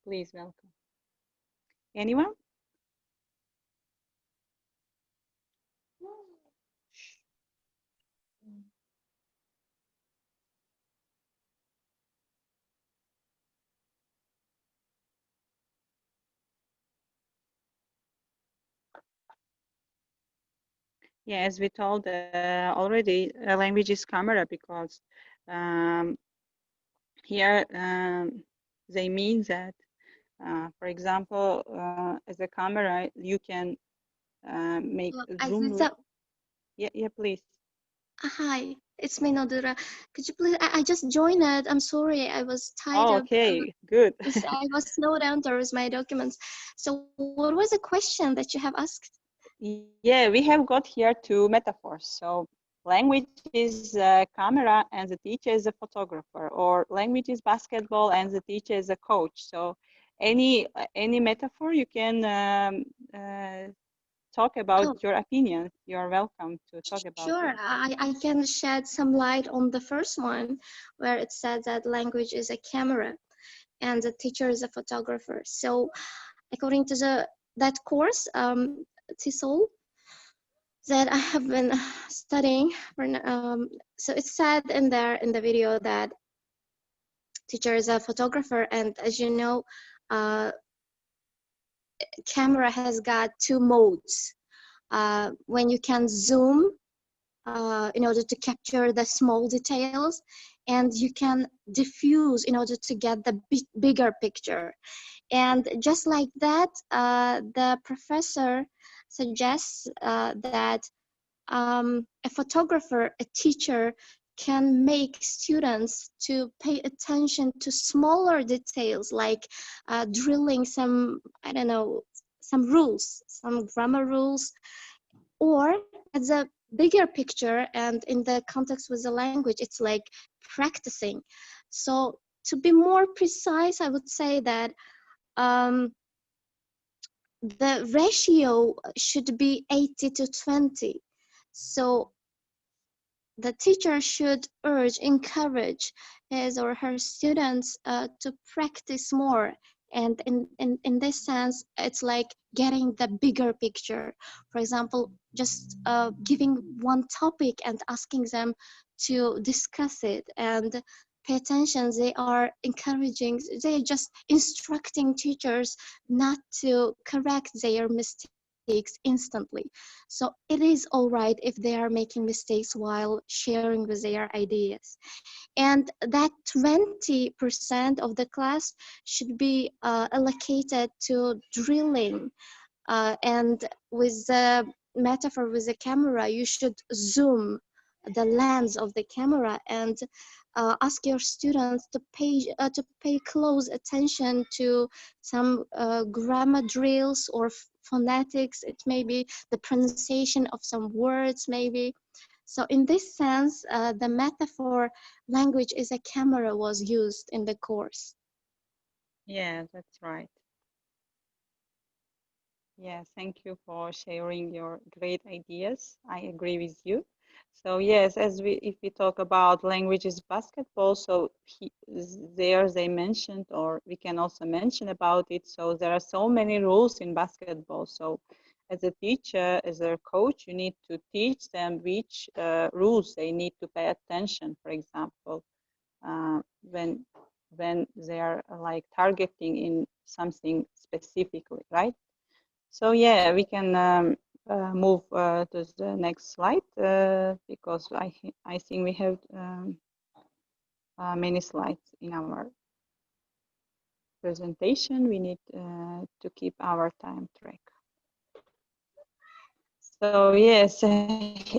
please welcome. Anyone? Yeah, as we told already, language is camera because um, here they mean that, for example, as a camera, you can make zoom. Aziza, Yeah, please. hi, it's me, Nadira. Could you please? I just joined it. I'm sorry, I was tied Oh, up. okay, good. I was snowed under with my documents. So, what was the question that you have asked? Yeah, we have got here two metaphors. So language is a camera and the teacher is a photographer, or language is basketball and the teacher is a coach. So any metaphor you can talk about Oh, your opinion. You're welcome to talk about sure. it. I can shed some light on the first one, where it said that language is a camera and the teacher is a photographer. So, according to that course, TESOL, that I have been studying for, so it said in there in the video that teacher is a photographer, and as you know, uh, camera has got two modes. When you can zoom in order to capture the small details, and you can diffuse in order to get the bigger picture. And just like that, the professor suggests that a photographer, a teacher, can make students to pay attention to smaller details, like drilling some, I don't know, some rules, some grammar rules, or as a bigger picture, and in the context with the language, it's like practicing. So to be more precise, I would say that the ratio should be 80 to 20. So the teacher should encourage his or her students to practice more. And in this sense, it's like getting the bigger picture. For example, just giving one topic and asking them to discuss it and pay attention. They are encouraging, they are just instructing teachers not to correct their mistakes instantly. So it is all right if they are making mistakes while sharing with their ideas. And that 20% of the class should be allocated to drilling. And with the metaphor with the camera, you should zoom the lens of the camera and ask your students to pay close attention to some grammar drills or phonetics. It may be the pronunciation of some words, maybe. So in this sense, the metaphor language is a camera was used in the course. Yeah, that's right. Yeah, thank you for sharing your great ideas. I agree with you. So yes, if we talk about languages basketball, so there they mentioned, or we can also mention about it. So there are so many rules in basketball. So as a teacher, as a coach, you need to teach them which rules they need to pay attention. For example, when they are like targeting in something specifically, right? So yeah, we can move to the next slide because I think we have many slides in our presentation. We need to keep our time track. So yes,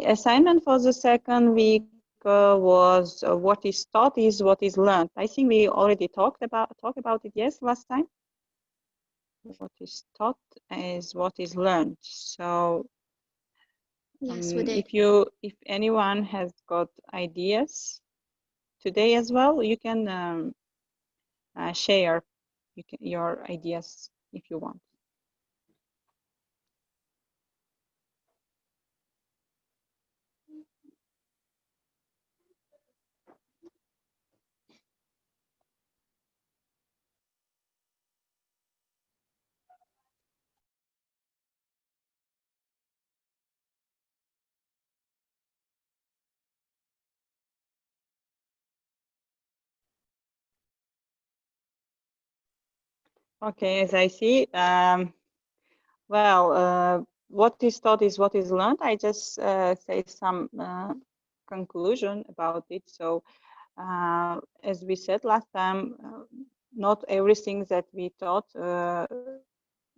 assignment for the second week was what is taught is what is learned. I think we already talked about it, yes, last time. What is taught is what is learned. So Yes, we did. if anyone has got ideas today as well, you can share your ideas if you want. Okay, as I see, well, what is taught is what is learned. I just say some conclusion about it. So, as we said last time, not everything that we taught,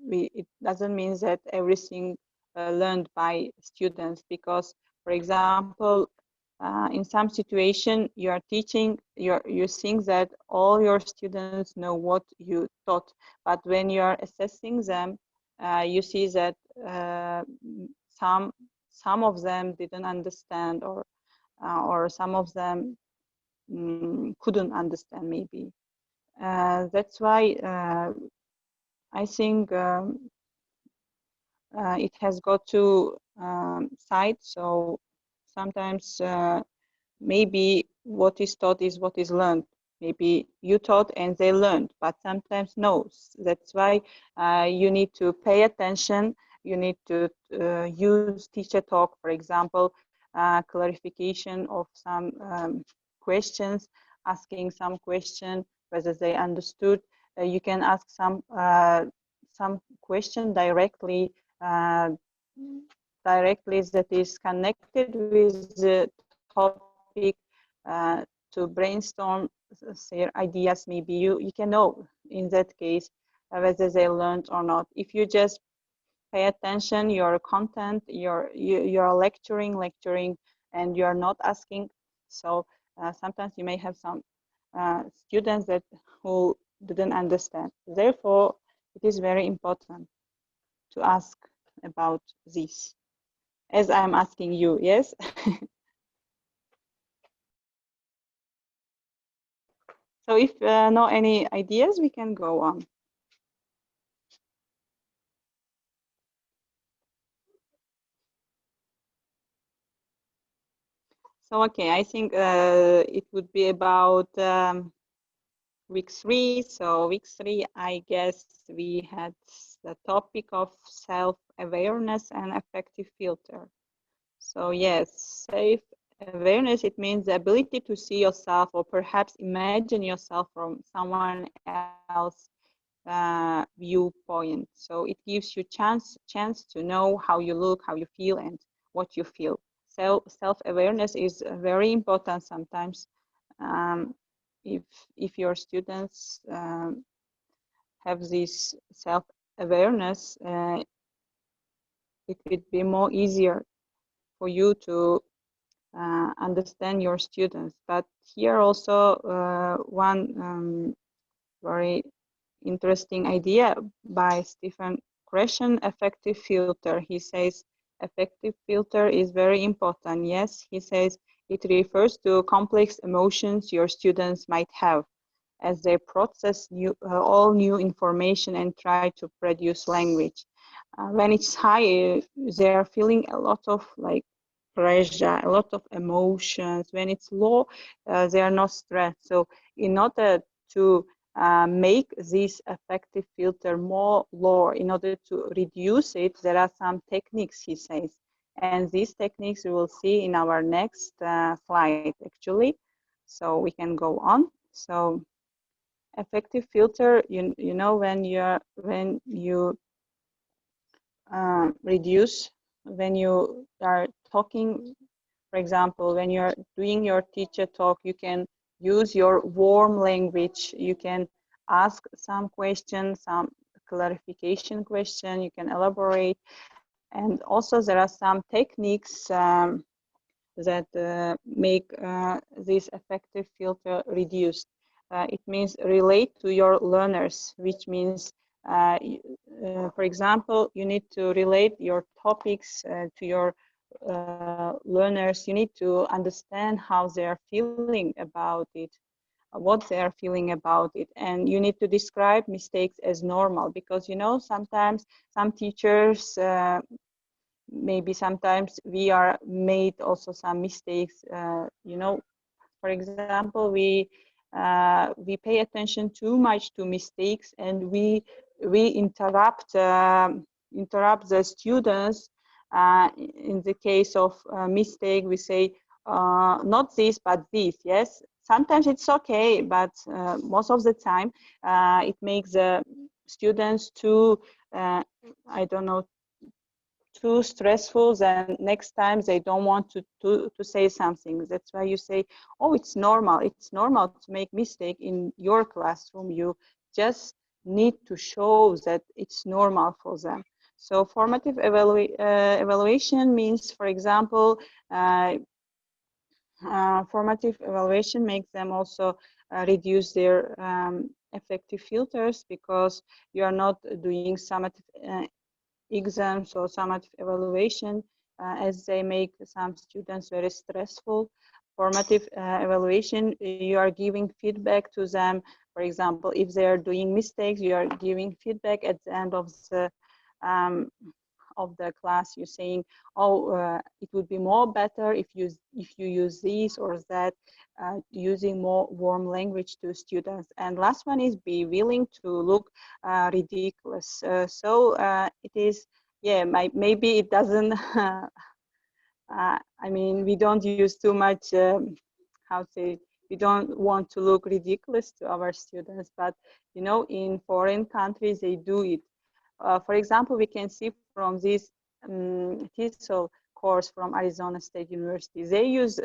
it doesn't mean that everything learned by students, because, for example, in some situation you are teaching, you think that all your students know what you taught, but when you are assessing them, you see that some of them didn't understand, or some of them couldn't understand maybe. That's why I think it has got two sides. So sometimes maybe what is taught is what is learned. Maybe you taught and they learned, but sometimes no. That's why you need to pay attention. You need to use teacher talk, for example, clarification of some questions, asking some question whether they understood. You can ask some question directly that is connected with the topic, to brainstorm their ideas. Maybe you can know in that case whether they learned or not. If you just pay attention your content, you're lecturing and you're not asking, so sometimes you may have some students who didn't understand. Therefore, it is very important to ask about this, as I'm asking you, yes? So if no any ideas, we can go on. So okay, I think it would be about week 3. So week 3, I guess we had the topic of self-awareness and effective filter. So yes, awareness, it means the ability to see yourself or perhaps imagine yourself from someone else viewpoint. So it gives you chance to know how you look, how you feel, and what you feel. So self-awareness is very important sometimes. If your students have this self-awareness, it would be more easier for you to understand your students. But here also one very interesting idea by Stephen Krashen, affective filter. He says affective filter is very important. Yes, he says it refers to complex emotions your students might have as they process all new information and try to produce language. When it's high, they are feeling a lot of like pressure, a lot of emotions. When it's low, they are not stressed. So in order to make this affective filter more lower, in order to reduce it, there are some techniques, he says. And these techniques we will see in our next slide, actually. So we can go on. So affective filter, you know, when you reduce, when you are talking, for example, when you're doing your teacher talk, you can use your warm language. You can ask some questions, some clarification question, you can elaborate. And also there are some techniques that make this affective filter reduced. It means relate to your learners, which means, for example, you need to relate your topics to your learners. You need to understand how they are feeling about it, what they are feeling about it, and you need to describe mistakes as normal, because you know sometimes some teachers maybe sometimes we are made also some mistakes. You know, for example, we pay attention too much to mistakes, and we interrupt the students. In the case of mistake, we say not this but this. Yes, sometimes it's okay, but most of the time it makes the students too I don't know, too stressful. Then next time they don't want to say something. That's why you say, oh, it's normal to make mistake in your classroom. You just need to show that it's normal for them. So formative evaluation means, for example, formative evaluation makes them also reduce their affective filters, because you are not doing summative exams or summative evaluation as they make some students very stressful. Formative evaluation, you are giving feedback to them. For example, if they are doing mistakes, you are giving feedback at the end of the class. You're saying, oh, it would be more better if you use this or that, using more warm language to students. And last one is be willing to look ridiculous. So it is, yeah, maybe it doesn't I mean, we don't use too much how to say, we don't want to look ridiculous to our students, but you know, in foreign countries they do it. For example, we can see from this TESOL course from Arizona State University, they use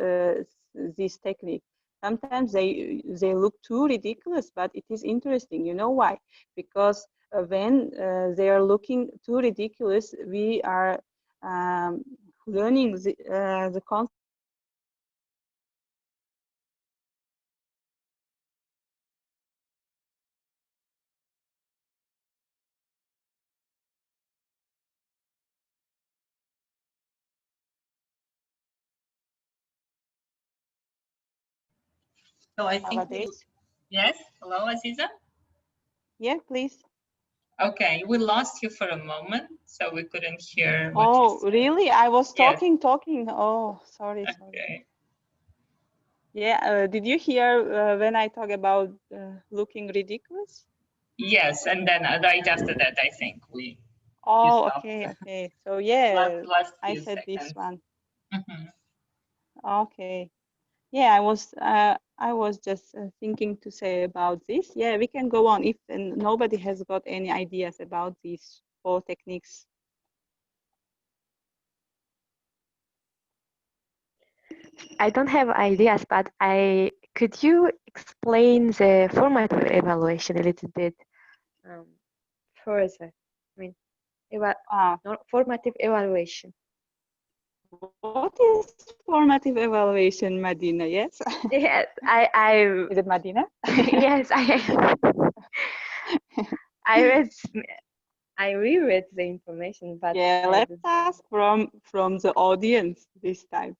this technique. Sometimes they look too ridiculous, but it is interesting. You know why? Because when they are looking too ridiculous, we are learning the concept. So I think, Nowadays. yes, hello, Aziza? Yeah, please. Okay, we lost you for a moment, so we couldn't hear what you Oh, said. really? I was Yes. talking. Oh, sorry. Okay. Yeah, did you hear when I talk about looking ridiculous? Yes, and then right after that, I think you Oh, stopped. okay. So yeah, last I few said this seconds. one. Mhm. Okay. Yeah, I was just thinking to say about this. Yeah, we can go on if nobody has got any ideas about these 4 techniques. I don't have ideas, but could you explain the formative evaluation a little bit further? I mean, formative evaluation. What is formative evaluation, Madina? Yes. Yes, Is it Madina? yes, I read, I reread the information, but Yeah, let's ask from the audience this time.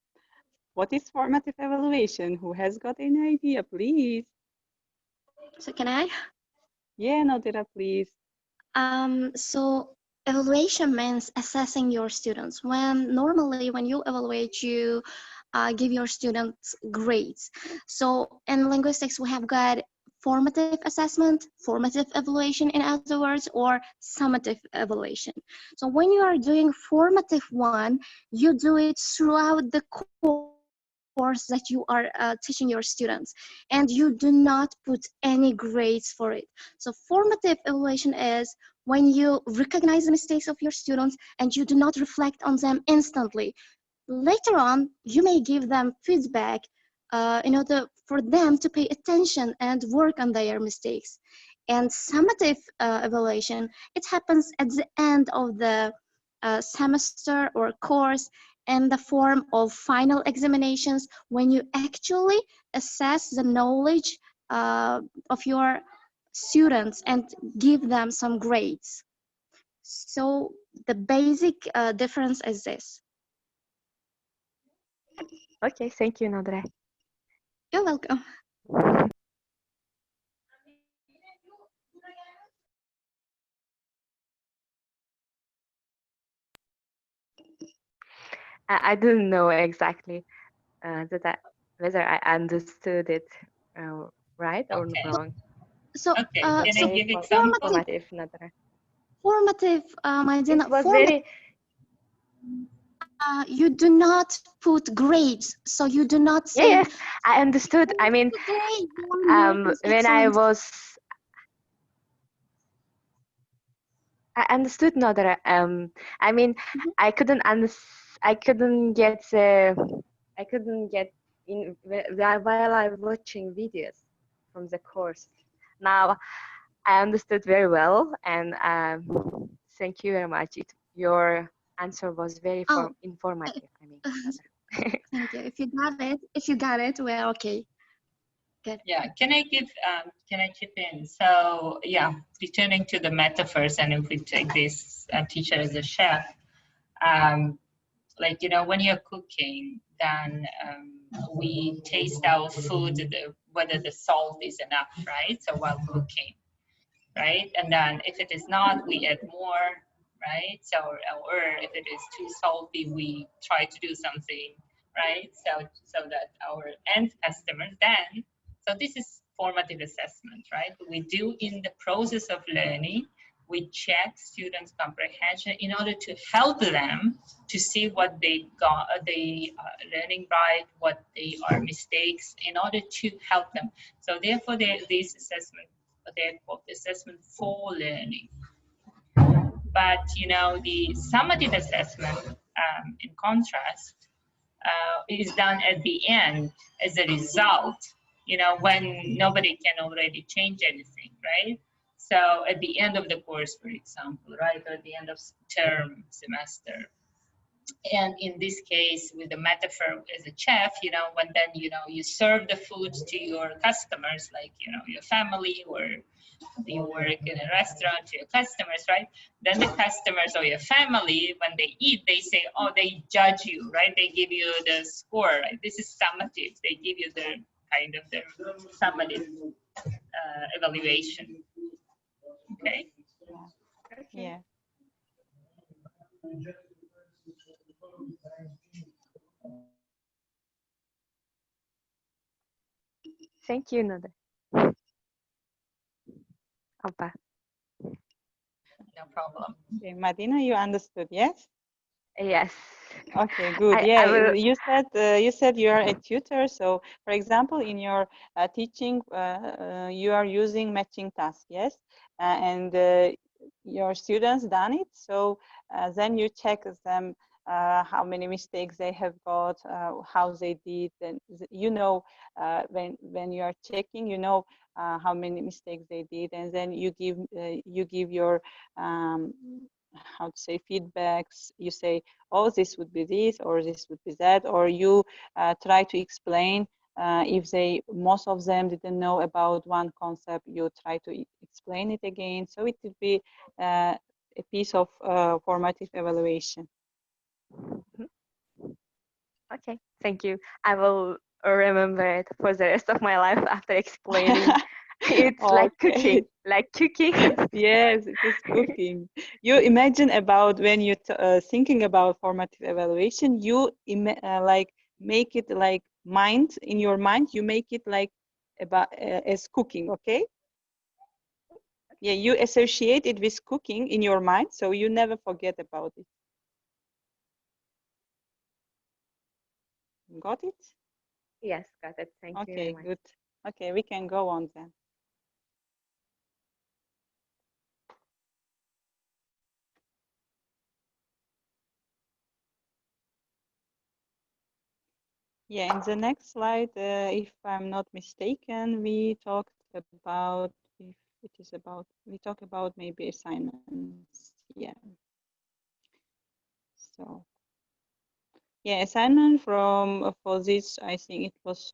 What is formative evaluation? Who has got any idea, please? So can I? Yeah, Nadira, please. So evaluation means assessing your students. Normally when you evaluate, you give your students grades. So in linguistics, we have got formative assessment, formative evaluation, in other words, or summative evaluation. So when you are doing formative one, you do it throughout the course that you are teaching your students, and you do not put any grades for it. So formative evaluation is when you recognize the mistakes of your students and you do not reflect on them instantly. Later on, you may give them feedback in order for them to pay attention and work on their mistakes. And summative evaluation, it happens at the end of the semester or course in the form of final examinations, when you actually assess the knowledge of your students and give them some grades. So the basic difference is this. okay, thank you, Nadra. You're welcome. I don't know exactly whether I understood it right or Okay. wrong. So, Okay. Can I so give example? Formative, Nadra. formative, It was very. You do not put grades, so you do not Yeah, say. yes, I understood. I mean, Today, your name is when I excellent. understood Nadra. I mean, I couldn't I couldn't get in while I was watching videos from the course. Now I understood very well, and thank you very much. Your answer was very Oh, informative. I mean, thank you. If you got it, we're okay. Good. Yeah, can I chip in? So yeah, returning to the metaphors, and if we take this teacher as a chef, like, you know, when you're cooking, then we taste our food, whether the salt is enough, right? So while cooking, right? And then if it is not, we add more, right? So, or if it is too salty, we try to do something, right? So that our end customers then, so this is formative assessment, right? We do in the process of learning, we check students' comprehension in order to help them to see what they got, they are learning right, what they are mistakes, in order to help them. So therefore, this assessment, they're called assessment for learning. But you know, the summative assessment, in contrast, is done at the end as a result. You know, when nobody can already change anything, right? So at the end of the course, for example, right, or at the end of term, semester. And in this case, with the metaphor as a chef, you know, when then, you know, you serve the food to your customers, like, you know, your family, or you work in a restaurant to your customers, right? Then the customers or your family, when they eat, they say, oh, they judge you, right? They give you the score, right? This is summative. They give you the kind of the summative evaluation. Okay? Yeah. thank you, Nada. Opa. No problem. Okay, Madina, you understood, yes? Yes. Okay, good. I Yeah, will. you said you are a tutor. So, for example, in your teaching, you are using matching task, yes, and your students done it. So then you check them how many mistakes they have got, how they did, and you know when you are checking, you know how many mistakes they did, and then you give your how to say feedbacks. You say, oh, this would be this, or this would be that, or you try to explain. If most of them didn't know about one concept, you try to explain it again. So it would be a piece of formative evaluation. Okay, thank you. I will remember it for the rest of my life after explaining. It's like Okay. cooking, like cooking. Yes, it is cooking. You imagine about when you thinking about formative evaluation, you like make it like mind in your mind. You make it like about as cooking. Okay. Yeah, you associate it with cooking in your mind, so you never forget about it. Got it? Yes, got it. Thank you very Okay, much. good. Okay, we can go on then. Yeah, in the next slide, if I'm not mistaken, we talked about, if it is about, we talk about maybe assignments. Yeah. So, yeah, assignment for this, I think it was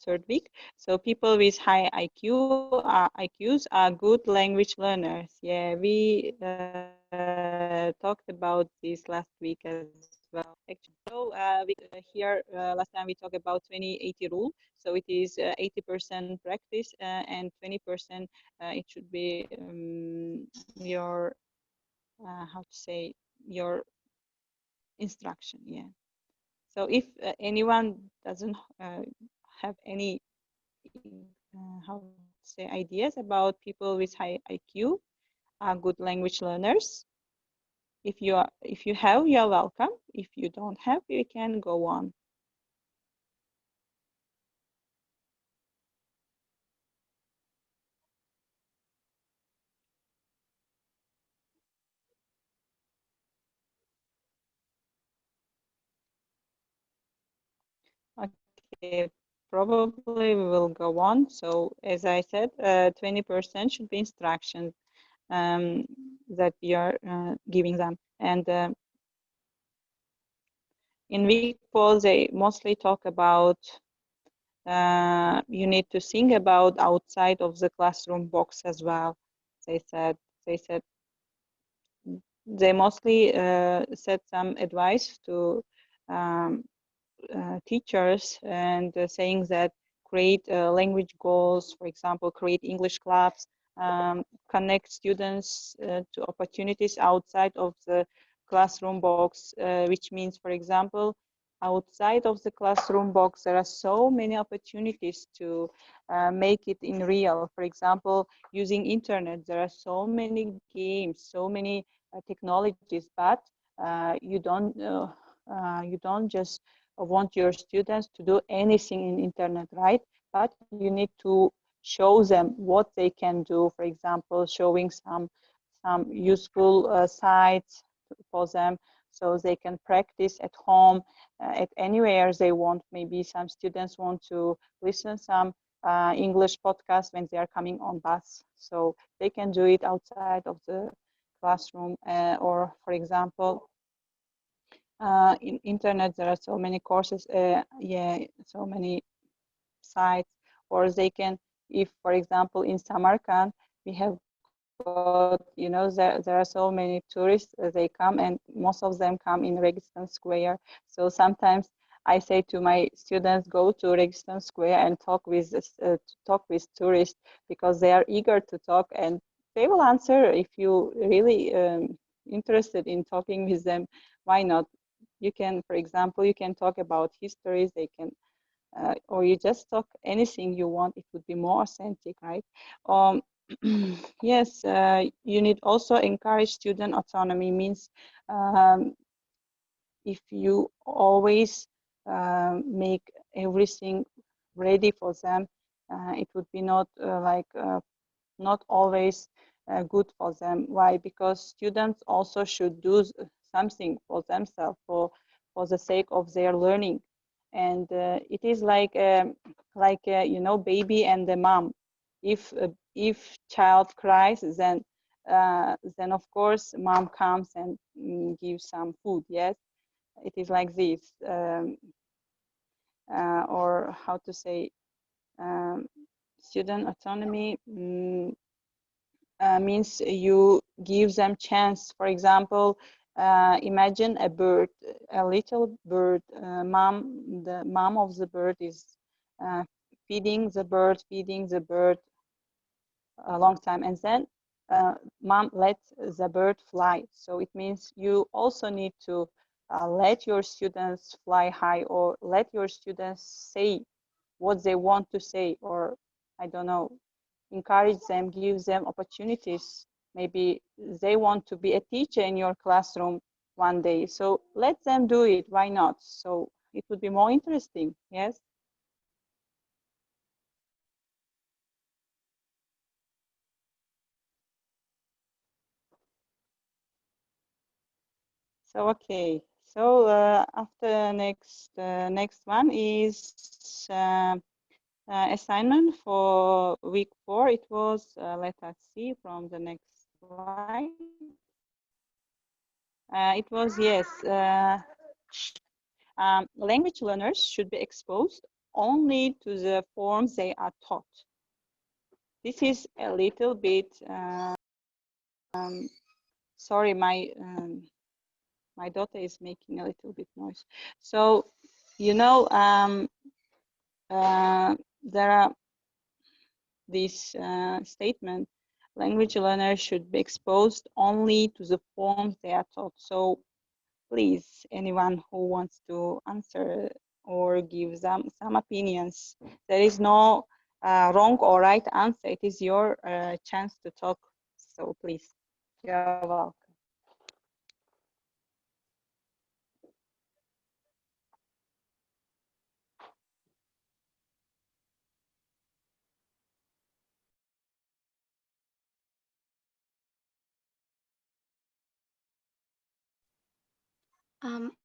third week. So people with high IQs are good language learners. Yeah, we talked about this last week as well. Actually, so here last time we talked about 20-80 rule. So it is 80% practice and 20% it should be your how to say your instruction. Yeah. So if anyone doesn't have any how to say ideas about people with high IQ are good language learners. If you have, you are welcome. If you don't have, you can go on. Okay, probably we will go on. So as I said, 20% should be instructions that we are giving them. And in week 4, they mostly talk about you need to think about outside of the classroom box as well. They said they mostly said some advice to um, teachers and saying that create language goals, for example, create English clubs, connect students to opportunities outside of the classroom box, which means, for example, outside of the classroom box, there are so many opportunities to make it in real. For example, using internet, there are so many games, so many technologies, but you don't just want your students to do anything in internet, right? But you need to show them what they can do. For example, showing some useful sites for them so they can practice at home, at anywhere they want. Maybe some students want to listen some English podcast when they are coming on bus, so they can do it outside of the classroom. Or, for example, in internet there are so many courses, yeah, so many sites, or they can, if for example in Samarkand we have got, there are so many tourists, they come, and most of them come in Registan Square. So sometimes I say to my students, go to Registan Square and talk with tourists, because they are eager to talk, and they will answer if you really interested in talking with them. Why not? You can, for example, you can talk about histories, they can or you just talk anything you want. It would be more authentic, right? um, yes, you need also encourage student autonomy, means if you always make everything ready for them, it would be not not always good for them. Why? Because students also should do something for themselves, for the sake of their learning. And it is like you know, baby and the mom. If child cries, then of course mom comes and gives some food. Yes, it is like this. Or how to say, um, student autonomy means you give them chance. For example, imagine a bird, a little bird. The mom of the bird is feeding the bird a long time, and then mom let the bird fly. So it means you also need to let your students fly high, or let your students say what they want to say, or I don't know, encourage them, give them opportunities. Maybe they want to be a teacher in your classroom one day, so let them do it. Why not? So it would be more interesting. Yes. So okay. So after next one is assignment for week 4. It was, let us see from the next slide. It was, yes, language learners should be exposed only to the forms they are taught. This is a little bit, sorry, my daughter is making a little bit noise. So, you know, there are this statement, language learners should be exposed only to the forms they are taught. So please, anyone who wants to answer or give some opinions, there is no wrong or right answer. It is your chance to talk. So please, you're welcome.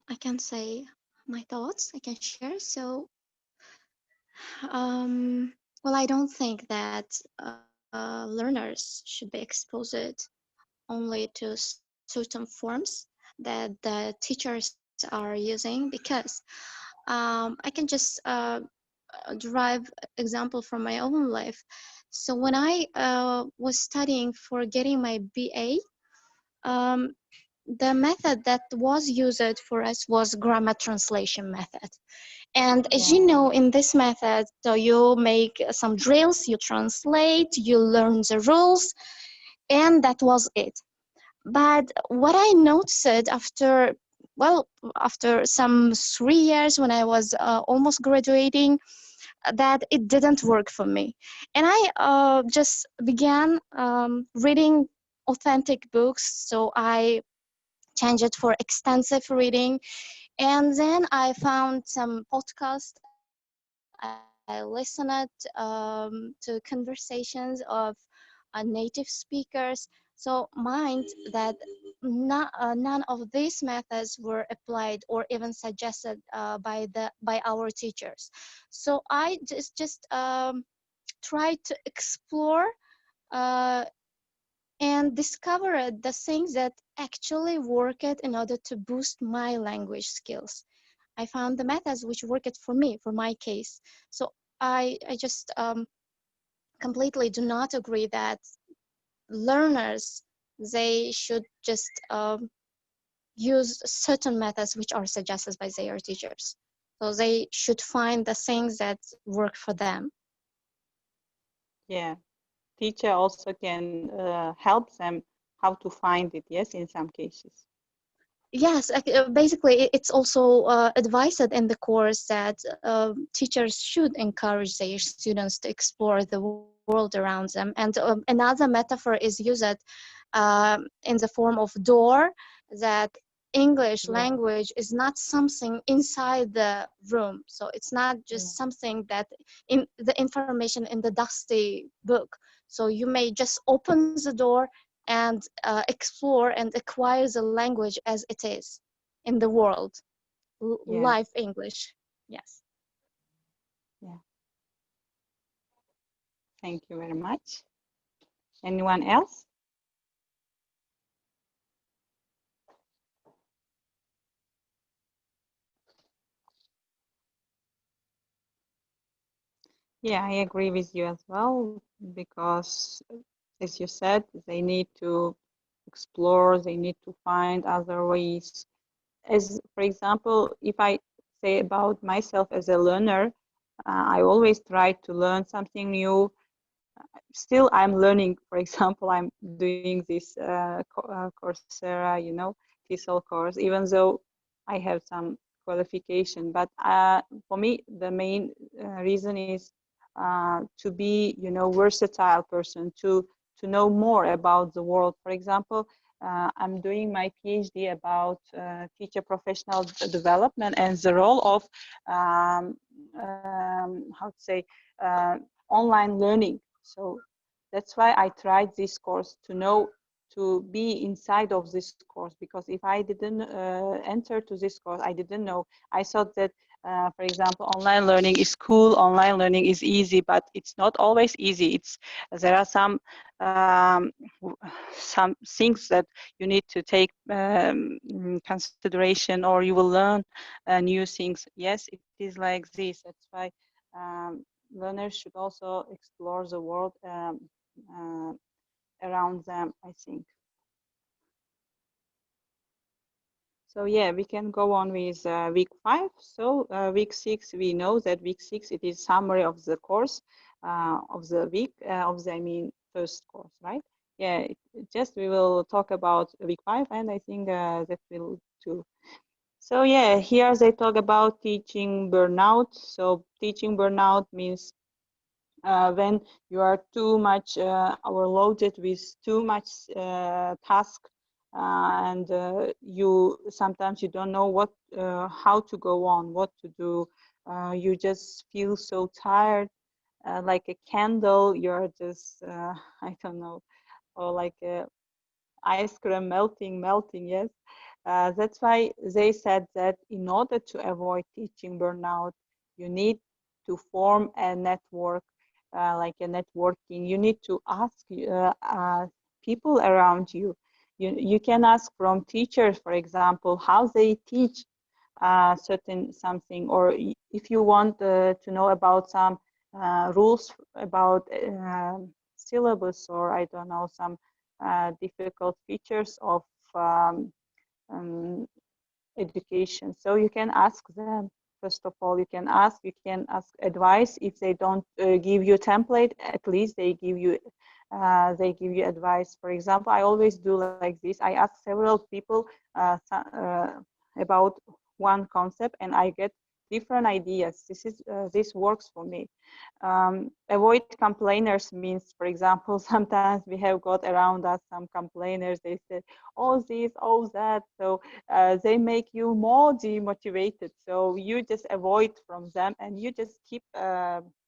I can say my thoughts. I can share. So, well, I don't think that learners should be exposed only to certain forms that the teachers are using, because I can just derive example from my own life. So when I was studying for getting my BA, um, the method that was used for us was grammar translation method. And as you know, in this method, so you make some drills, you translate, you learn the rules, and that was it. But what I noticed after, well, after some 3 years when I was almost graduating, that it didn't work for me. And I just began reading authentic books. So I changed it for extensive reading. And then I found some podcasts. I listened to conversations of native speakers. So mind that none of these methods were applied or even suggested by our teachers. So I just tried to explore uh, and discovered the things that actually worked in order to boost my language skills. I found the methods which worked for me, for my case. So I just completely do not agree that learners, they should just use certain methods which are suggested by their teachers. So they should find the things that work for them. Yeah, teacher also can help them how to find it. Yes, in some cases. Yes, basically, it's also advised in the course that teachers should encourage their students to explore the world around them. And another metaphor is used in the form of door, that English Yeah. language is not something inside the room. So it's not just something that in the information in the dusty book. So you may just open the door and explore and acquire the language as it is in the world. Yes. Live English. Yes. Yeah. Thank you very much. Anyone else? Yeah, I agree with you as well, because as you said, they need to explore, they need to find other ways. As for example, if I say about myself as a learner, I always try to learn something new. Still, I'm learning. For example, I'm doing this Coursera, TESOL course, even though I have some qualification. But for me, the main reason is to be, versatile person, to know more about the world. For example, I'm doing my PhD about teacher professional development and the role of, how to say, online learning. So that's why I tried this course, to know, to be inside of this course, because if I didn't enter to this course, I didn't know. I thought that, for example, online learning is cool, online learning is easy, but it's not always easy. There are some things that you need to take consideration, or you will learn new things. Yes, it is like this. That's why learners should also explore the world around them, I think. So yeah, we can go on with week 5. So week 6, we know that week 6, it is summary of the course, of the week, first course, right? Yeah, just we will talk about week 5, and I think that will too. So yeah, here they talk about teaching burnout. So teaching burnout means when you are too much overloaded with too much task, and you sometimes you don't know how to go on, what to do. You just feel so tired, like a candle. You're just I don't know, or like a ice cream melting. Yes, that's why they said that in order to avoid teaching burnout, you need to form a network, like a networking. You need to ask people around you. You can ask from teachers, for example, how they teach certain something, or if you want to know about some rules about syllabus, or I don't know, some difficult features of um, education. So you can ask them. First of all, you can ask advice. If they don't give you a template, at least they give you advice. For example, I always do like this. I ask several people about one concept, and I get different ideas. This works for me. Avoid complainers means, for example, sometimes we have got around us some complainers. They say, oh this, oh that. So they make you more demotivated. So you just avoid from them, and you just keep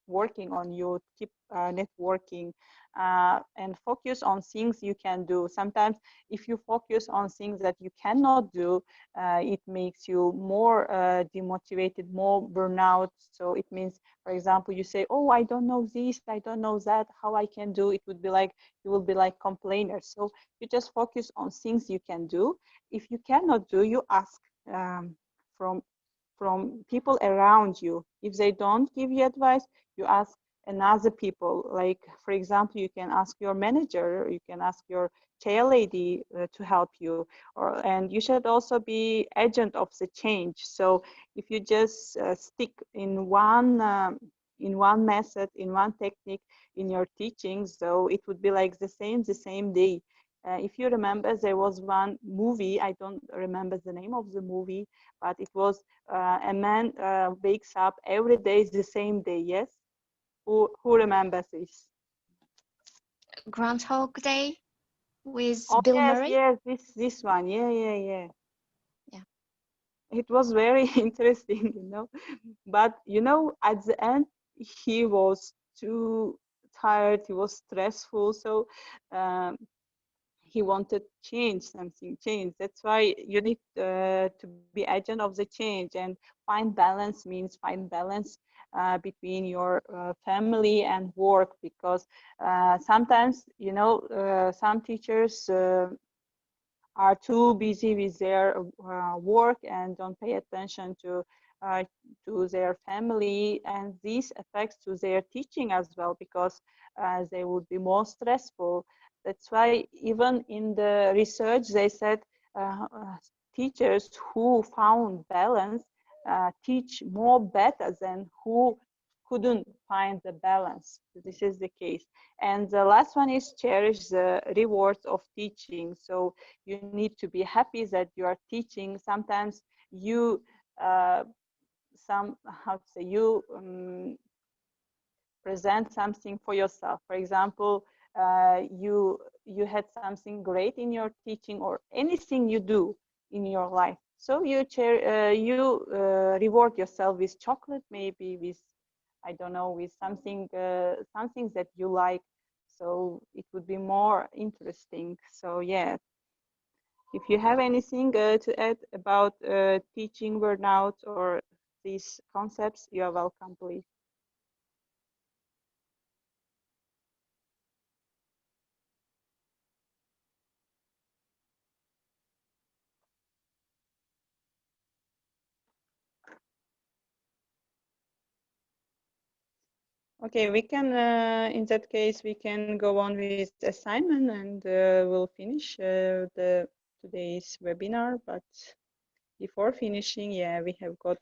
working on you, keep networking, and focus on things you can do. Sometimes if you focus on things that you cannot do, it makes you more demotivated, more burnout. So it means, for example, you say, oh, I don't know this, I don't know that, how I can do. It would be like, you will be like complainers. So you just focus on things you can do. If you cannot do, you ask from people around you. If they don't give you advice, you ask another people. Like, for example, you can ask your manager, you can ask your chair lady to help you, and you should also be agent of the change. So if you just stick in one method, in one technique in your teaching, so it would be like the same day. If you remember, there was one movie, I don't remember the name of the movie, but it was a man wakes up every day the same day. Yes, who remembers this? Groundhog Day with Oh Bill yes, Murray. yes, this one. Yeah. it was very interesting, you know. But you know, at the end, he was too tired. He was stressful, so he wanted change, something change. That's why you need to be agent of the change, and find balance means find balance between your family and work, because sometimes, you know, some teachers are too busy with their work and don't pay attention uh, to their family, and this affects to their teaching as well, because they would be more stressful. That's why even in the research they said teachers who found balance teach more better than who couldn't find the balance. This is the case. And the last one is cherish the rewards of teaching. So you need to be happy that you are teaching. Sometimes you how to say, you present something for yourself. For example, you had something great in your teaching, or anything you do in your life. So you reward yourself with chocolate, maybe with, I don't know, with something something that you like. So it would be more interesting. So yeah, if you have anything to add about teaching burnout or these concepts, you are welcome, please. Okay, we can, in that case, we can go on with assignment, and we'll finish the today's webinar. But before finishing, yeah, we have got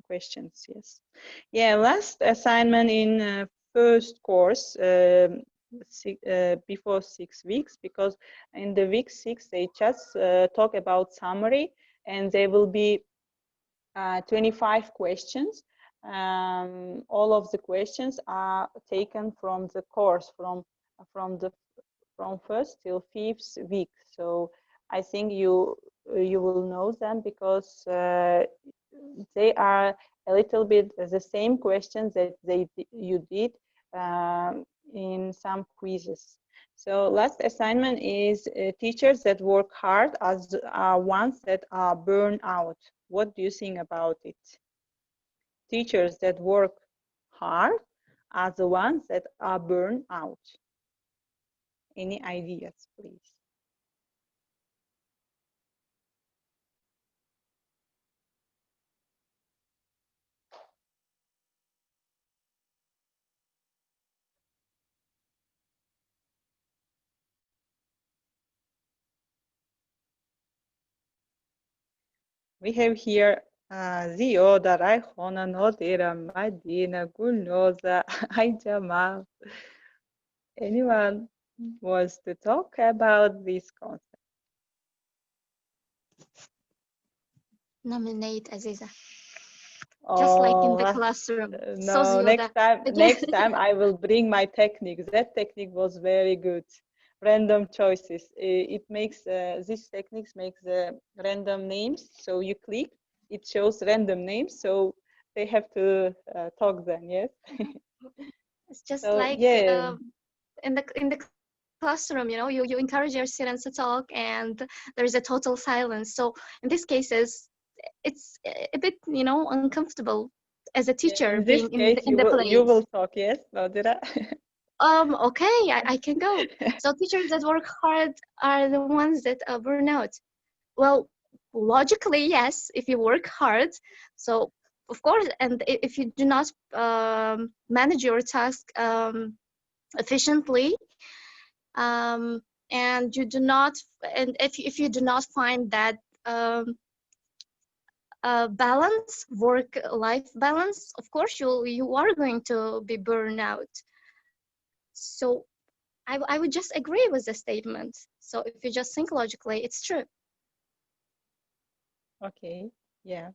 questions, yes. Yeah, last assignment in first course, before 6 weeks, because in the week 6, they just talk about summary, and there will be 25 questions. All of the questions are taken from the course, from first till fifth week. So I think you will know them, because they are a little bit the same questions that you did in some quizzes. So last assignment is teachers that work hard are ones that are burned out. What do you think about it? Teachers that work hard are the ones that are burned out. Any ideas, please? We have here Ziyoda, Rayhona, Nodira, Madina, Gulnoza, Jamal. Anyone wants to talk about this concept? Nominate Aziza. Just like in the classroom. No, next time I will bring my technique. That technique was very good. Random choices. It makes these techniques makes random names. So you click, it shows random names. So they have to talk then. Yes. It's just So, like yeah. in the classroom, you know, you encourage your students to talk, and there's a total silence. So in these cases, it's a bit, you know, uncomfortable as a teacher In being this case, in the place. you will talk. Yes, Nadira. Okay, I can go. So teachers that work hard are the ones that burn out. Well, logically, yes, if you work hard. So of course, and if you do not manage your task efficiently, and you do not, and if you do not find that balance, work-life balance, of course you are going to be burned out. So I would just agree with the statement. So if you just think logically, it's true. Okay, yeah.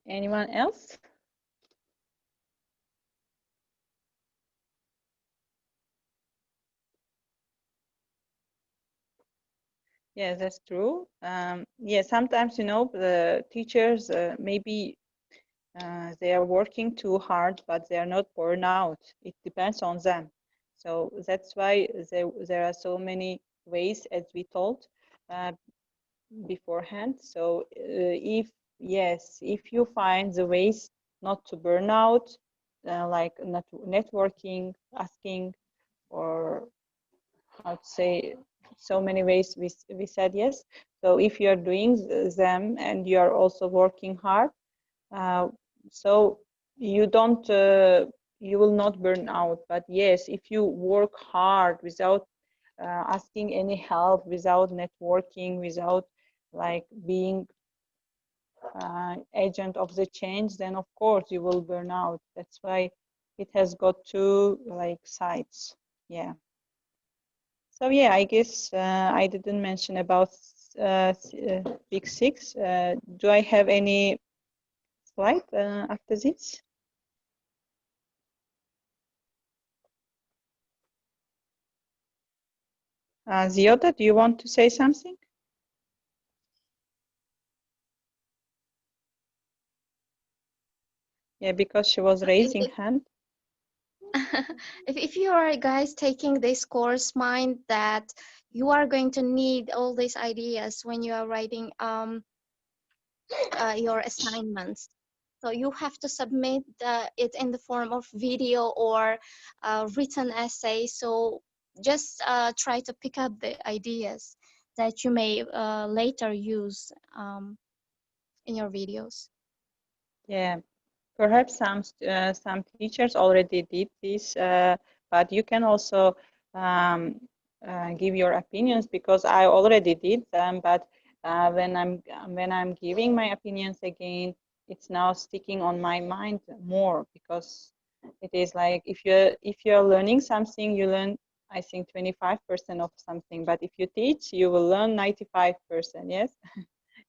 Anyone else? Yeah, that's true. Yeah, sometimes, the teachers maybe they are working too hard, but they are not burned out. It depends on them. So that's why there are so many ways, as we told beforehand. So if you find the ways not to burn out, like networking, asking, or how to say, so many ways we said yes. So if you are doing them and you are also working hard, so you don't you will not burn out. But yes, if you work hard without asking any help, without networking, without like being agent of the change, then of course you will burn out. That's why it has got two like sides. Yeah. So yeah, I guess I didn't mention about Big Six. Do I have any slide after this? Ziyoda, do you want to say something? Yeah, because she was raising hand. If you are guys taking this course, mind that you are going to need all these ideas when you are writing your assignments. So you have to submit it in the form of video or written essay. So just try to pick up the ideas that you may later use in your videos. Yeah, perhaps some teachers already did this, but you can also give your opinions, because I already did them. But when I'm giving my opinions again, it's now sticking on my mind more, because it is like if you're learning something, you learn, I think, 25% of something. But if you teach, you will learn 95%. Yes,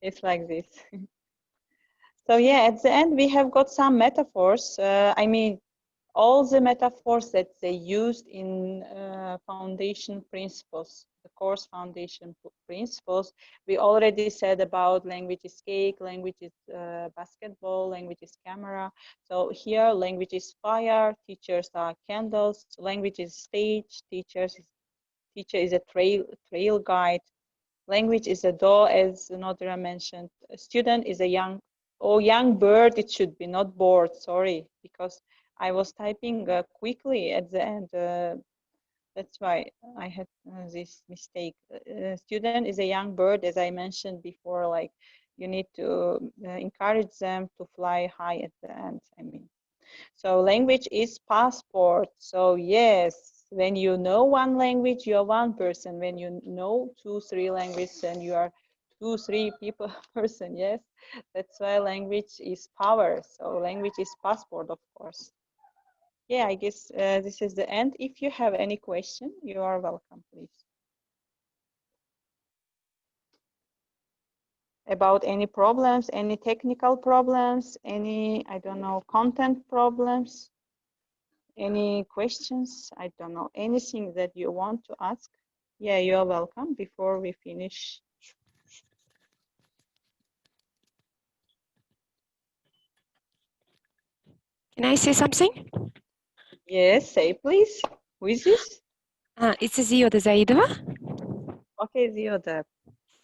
it's like this. So yeah, at the end we have got some metaphors. I mean, all the metaphors that they used in foundation principles, the course foundation principles. We already said about language is cake, language is basketball, language is camera. So here, language is fire, teachers are candles, language is stage, teacher is a trail guide. Language is a door, as Nodra mentioned. A student is a young bird. It should be, not bored. Sorry, because I was typing quickly at the end. That's why I had this mistake. Student is a young bird, as I mentioned before. Like, you need to encourage them to fly high at the end. I mean. So language is passport. So yes, when you know one language, you are one person. When you know 2-3 languages, then you are 2-3 people person. Yes, that's why language is power. So language is passport, of course. Yeah, I guess this is the end. If you have any question, you are welcome, please. About any problems, any technical problems, any, I don't know, content problems. Any questions? I don't know, anything that you want to ask? Yeah, you are welcome before we finish. Can I say something? Yes, say please. Who is this? It's Ziyoda Zaidova. Okay, Ziyoda,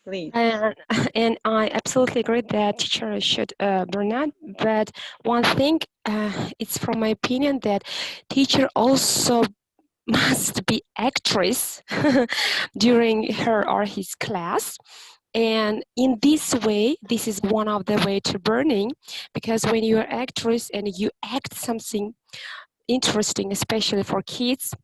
please. And I absolutely agree that teachers should burn out. But one thing, it's from my opinion that teacher also must be actress during her or his class. And in this way, this is one of the way to burning, because when you're actress and you act something interesting, especially for kids,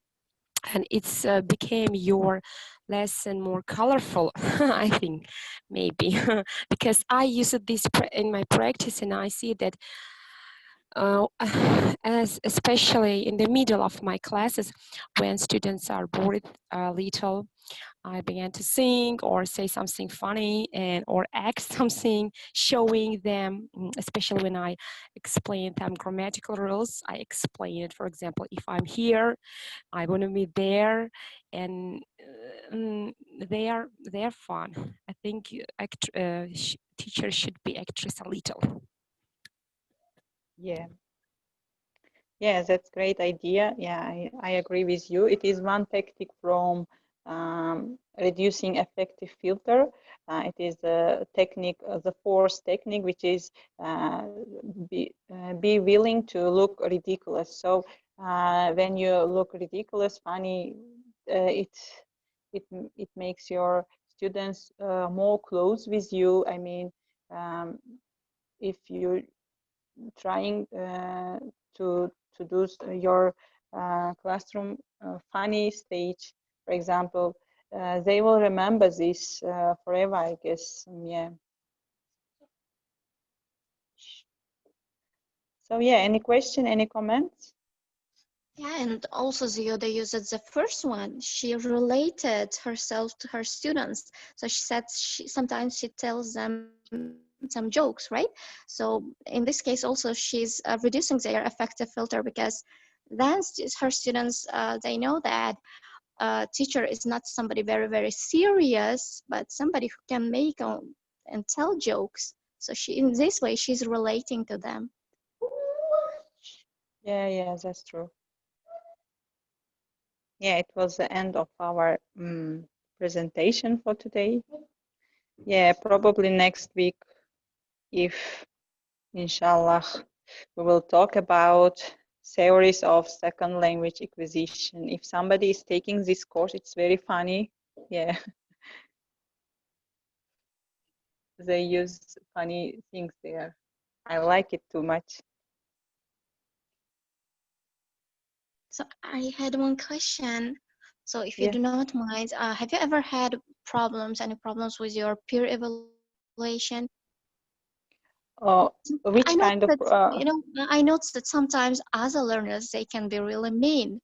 and it's became your lesson more colorful, I think, maybe, because I use this in my practice, and I see that as especially in the middle of my classes, when students are bored a little, I began to sing or say something funny and or act something, showing them, especially when I explain them grammatical rules. I explain it, for example, if I'm here, I want to be there, and they are fun. I think teachers should be actress a little. Yeah. Yeah, that's great idea. Yeah, I agree with you. It is one tactic from reducing affective filter. It is the technique, the force technique, which is be willing to look ridiculous. So when you look ridiculous, funny, it makes your students more close with you. I mean, if you're trying to do your classroom funny stage, for example, they will remember this forever, I guess. Yeah. So yeah, any question, any comments? Yeah, and also Zioda uses the first one. She related herself to her students. So she said sometimes she tells them some jokes, right? So in this case, also she's reducing their affective filter, because then her students, they know that teacher is not somebody very serious, but somebody who can make and tell jokes. So in this way, she's relating to them. Yeah, that's true. Yeah, it was the end of our presentation for today. Yeah, probably next week, if inshallah, we will talk about theories of second language acquisition. If somebody is taking this course, it's very funny. Yeah. They use funny things there. I like it too much. So I had one question. So if you Yeah. do not mind, have you ever had any problems with your peer evaluation? Which I kind noticed of? I noticed that sometimes other learners, they can be really mean.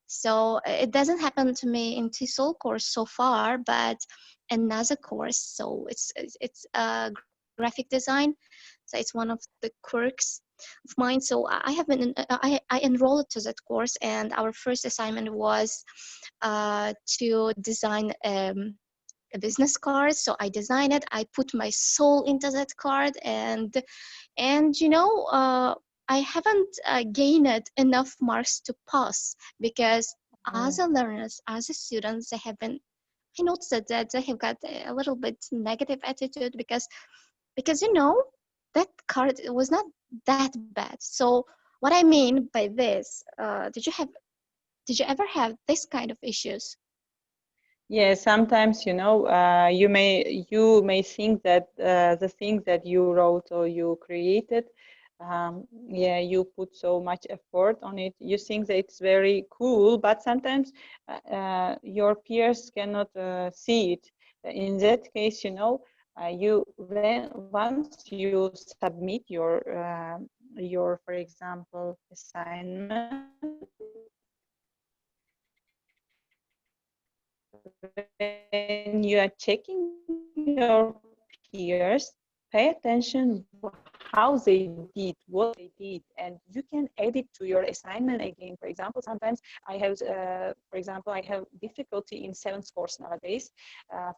So it doesn't happen to me in TESOL course so far, but another course. So it's graphic design. So it's one of the quirks of mine. So I have been I enrolled to that course, and our first assignment was to design a business card. So I designed it. I put my soul into that card, and I haven't gained enough marks to pass, because other learners, other students, they have been. I noticed that they have got a little bit negative attitude, because that card was not that bad. So what I mean by this, did you ever have this kind of issues? Yeah, sometimes you may think that the thing that you wrote or you created, yeah, you put so much effort on it. You think that it's very cool, but sometimes your peers cannot see it. In that case, once you submit your, for example, assignment, when you are checking your peers, pay attention how they did, what they did, and you can add it to your assignment again. For example, sometimes I have, for example, I have difficulty in 7th course nowadays,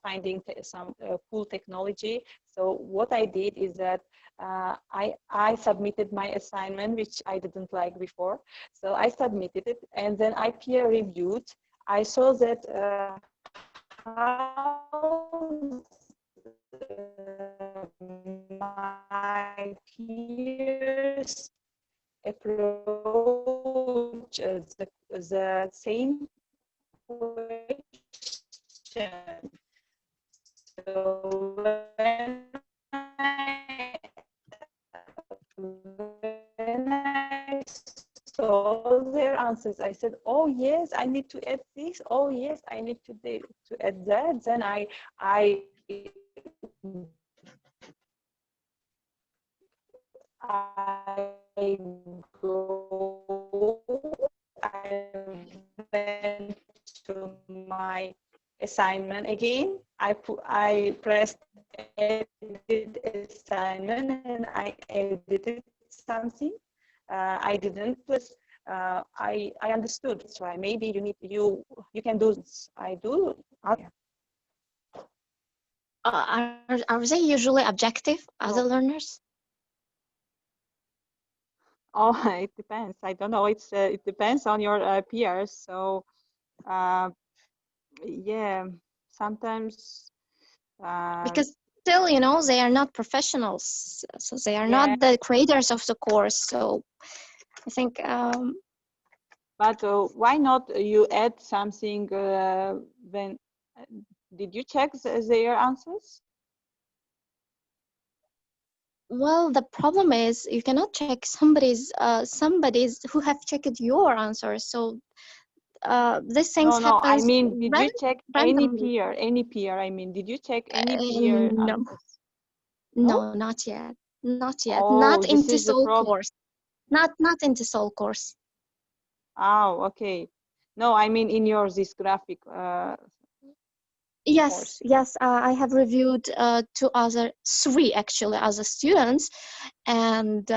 finding some cool technology. So what I did is that I submitted my assignment, which I didn't like before. So I submitted it, and then I peer reviewed. I saw that my peers approach the same question. So when I saw their answers, I said, "Oh yes, I need to add this. Oh yes, I need to add that." Then I go. I went to my assignment again. I pressed edit assignment and I edited something. I didn't plus I understood. That's why maybe you can do this. I do. Are they usually objective, other learners? Oh, it depends. I don't know. It depends on your peers. So, yeah, sometimes. Because still, you know, they are not professionals, so they are not the creators of the course. So I think. But why not you add something when? Did you check their answers? Well, the problem is you cannot check somebody's who have checked your answers. So these things No. I happens mean, did you check any randomly. peer? Any peer? I mean, did you check any peer No, answers? no, not yet, not yet. Oh, Not in this is the TESOL problem. course. Not in TESOL course. Oh, okay. No, I mean in your this graphic. Yes, yes. I have reviewed three actually other students, and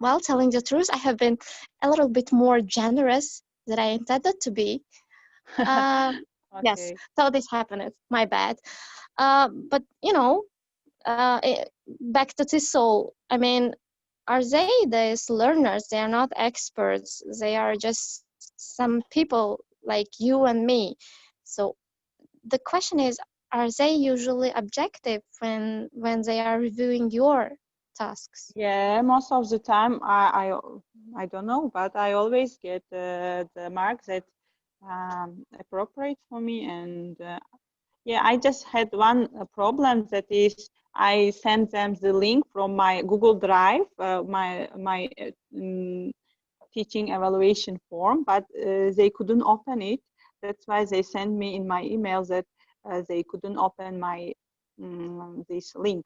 well, telling the truth, I have been a little bit more generous than I intended to be. Yes, Okay. so this happened. My bad. But you know, back to TESOL. I mean, are they these learners? They are not experts. They are just some people like you and me. So the question is, are they usually objective when they are reviewing your tasks? Yeah, most of the time I don't know, but I always get the marks that appropriate for me. And yeah, I just had one problem, that is I sent them the link from my Google Drive, my teaching evaluation form, but they couldn't open it. That's why they sent me in my email that they couldn't open my this link.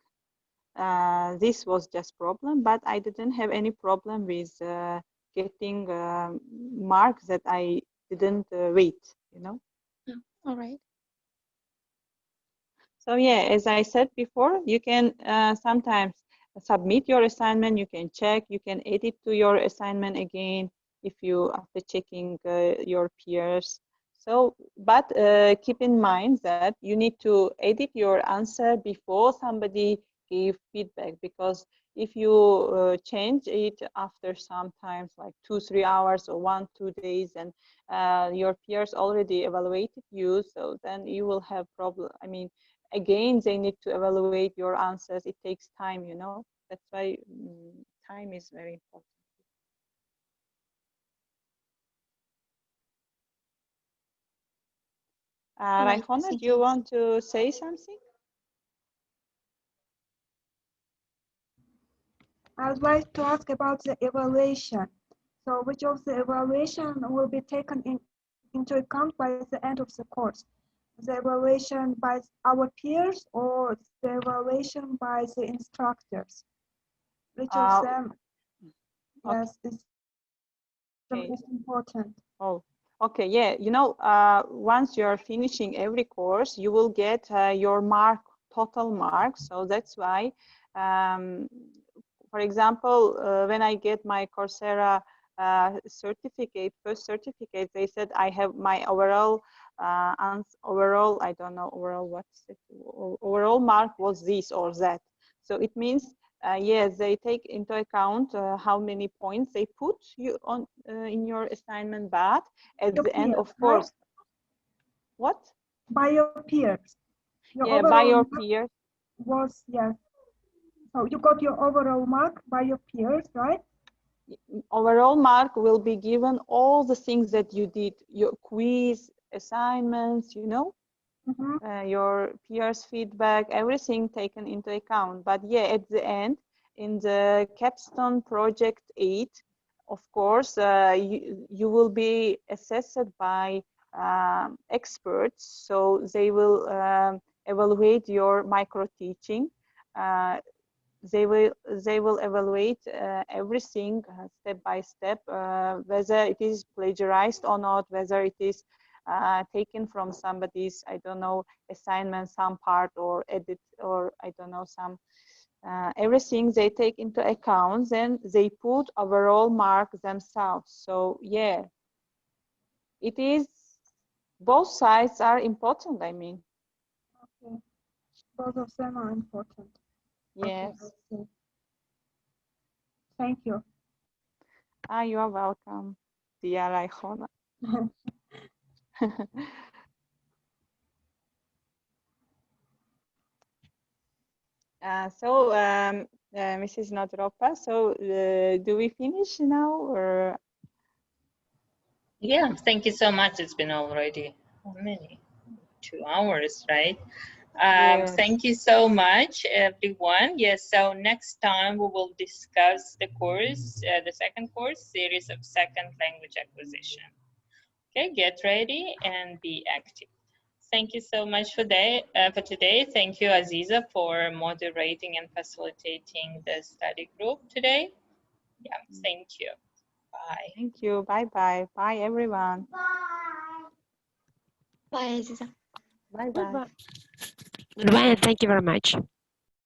This was just problem, but I didn't have any problem with getting marks that I didn't wait, you know. All right. So yeah, as I said before, you can sometimes submit your assignment, you can check, you can edit to your assignment again if you after checking your peers. So, but keep in mind that you need to edit your answer before somebody give feedback, because if you change it after sometimes like 2-3 hours or 1-2 days, and your peers already evaluated you, so then you will have problem. I mean, again, they need to evaluate your answers. It takes time, you know. That's why time is very important. Right, Raihona, do you want to say something? I would like to ask about the evaluation. So which of the evaluation will be taken into account by the end of the course? The evaluation by our peers or the evaluation by the instructors? Which of them, yes, is the most important? Oh, okay, yeah. You know, once you're finishing every course, you will get your total mark. So that's why, for example, when I get my Coursera certificate, first certificate, they said I have my overall, I don't know, overall, what's it? Overall mark was this or that. So it means yes, they take into account how many points they put you on in your assignment, but at the end, of course, what? By your peers. Yeah, by your peers. Was, yes. So you got your overall mark by your peers, right? Overall mark will be given all the things that you did, your quiz, assignments, you know, your peers' feedback, everything taken into account. But yeah, at the end, in the capstone project 8, of course, you will be assessed by experts. So they will evaluate your micro teaching. They will evaluate everything step by step, whether it is plagiarized or not, whether it is taken from somebody's, I don't know, assignment, some part, or edit, or I don't know, some everything they take into account, then they put overall mark themselves. So yeah, it is, both sides are important, I mean. Okay. Both of them are important. Yes. Okay, I see. Thank you. You are welcome, dear Rayhona. Mrs. Nadropa, so do we finish now, or? Yeah, thank you so much. It's been already, how many? 2 hours, right? Yes. Thank you so much, everyone. Yes, so next time we will discuss the course, the second course, series of second language acquisition. Okay, get ready and be active. Thank you so much for today. Thank you, Aziza, for moderating and facilitating the study group today. Yeah, thank you. Bye. Thank you. Bye-bye. Bye, everyone. Bye, Aziza. Bye-bye. Goodbye, and thank you very much.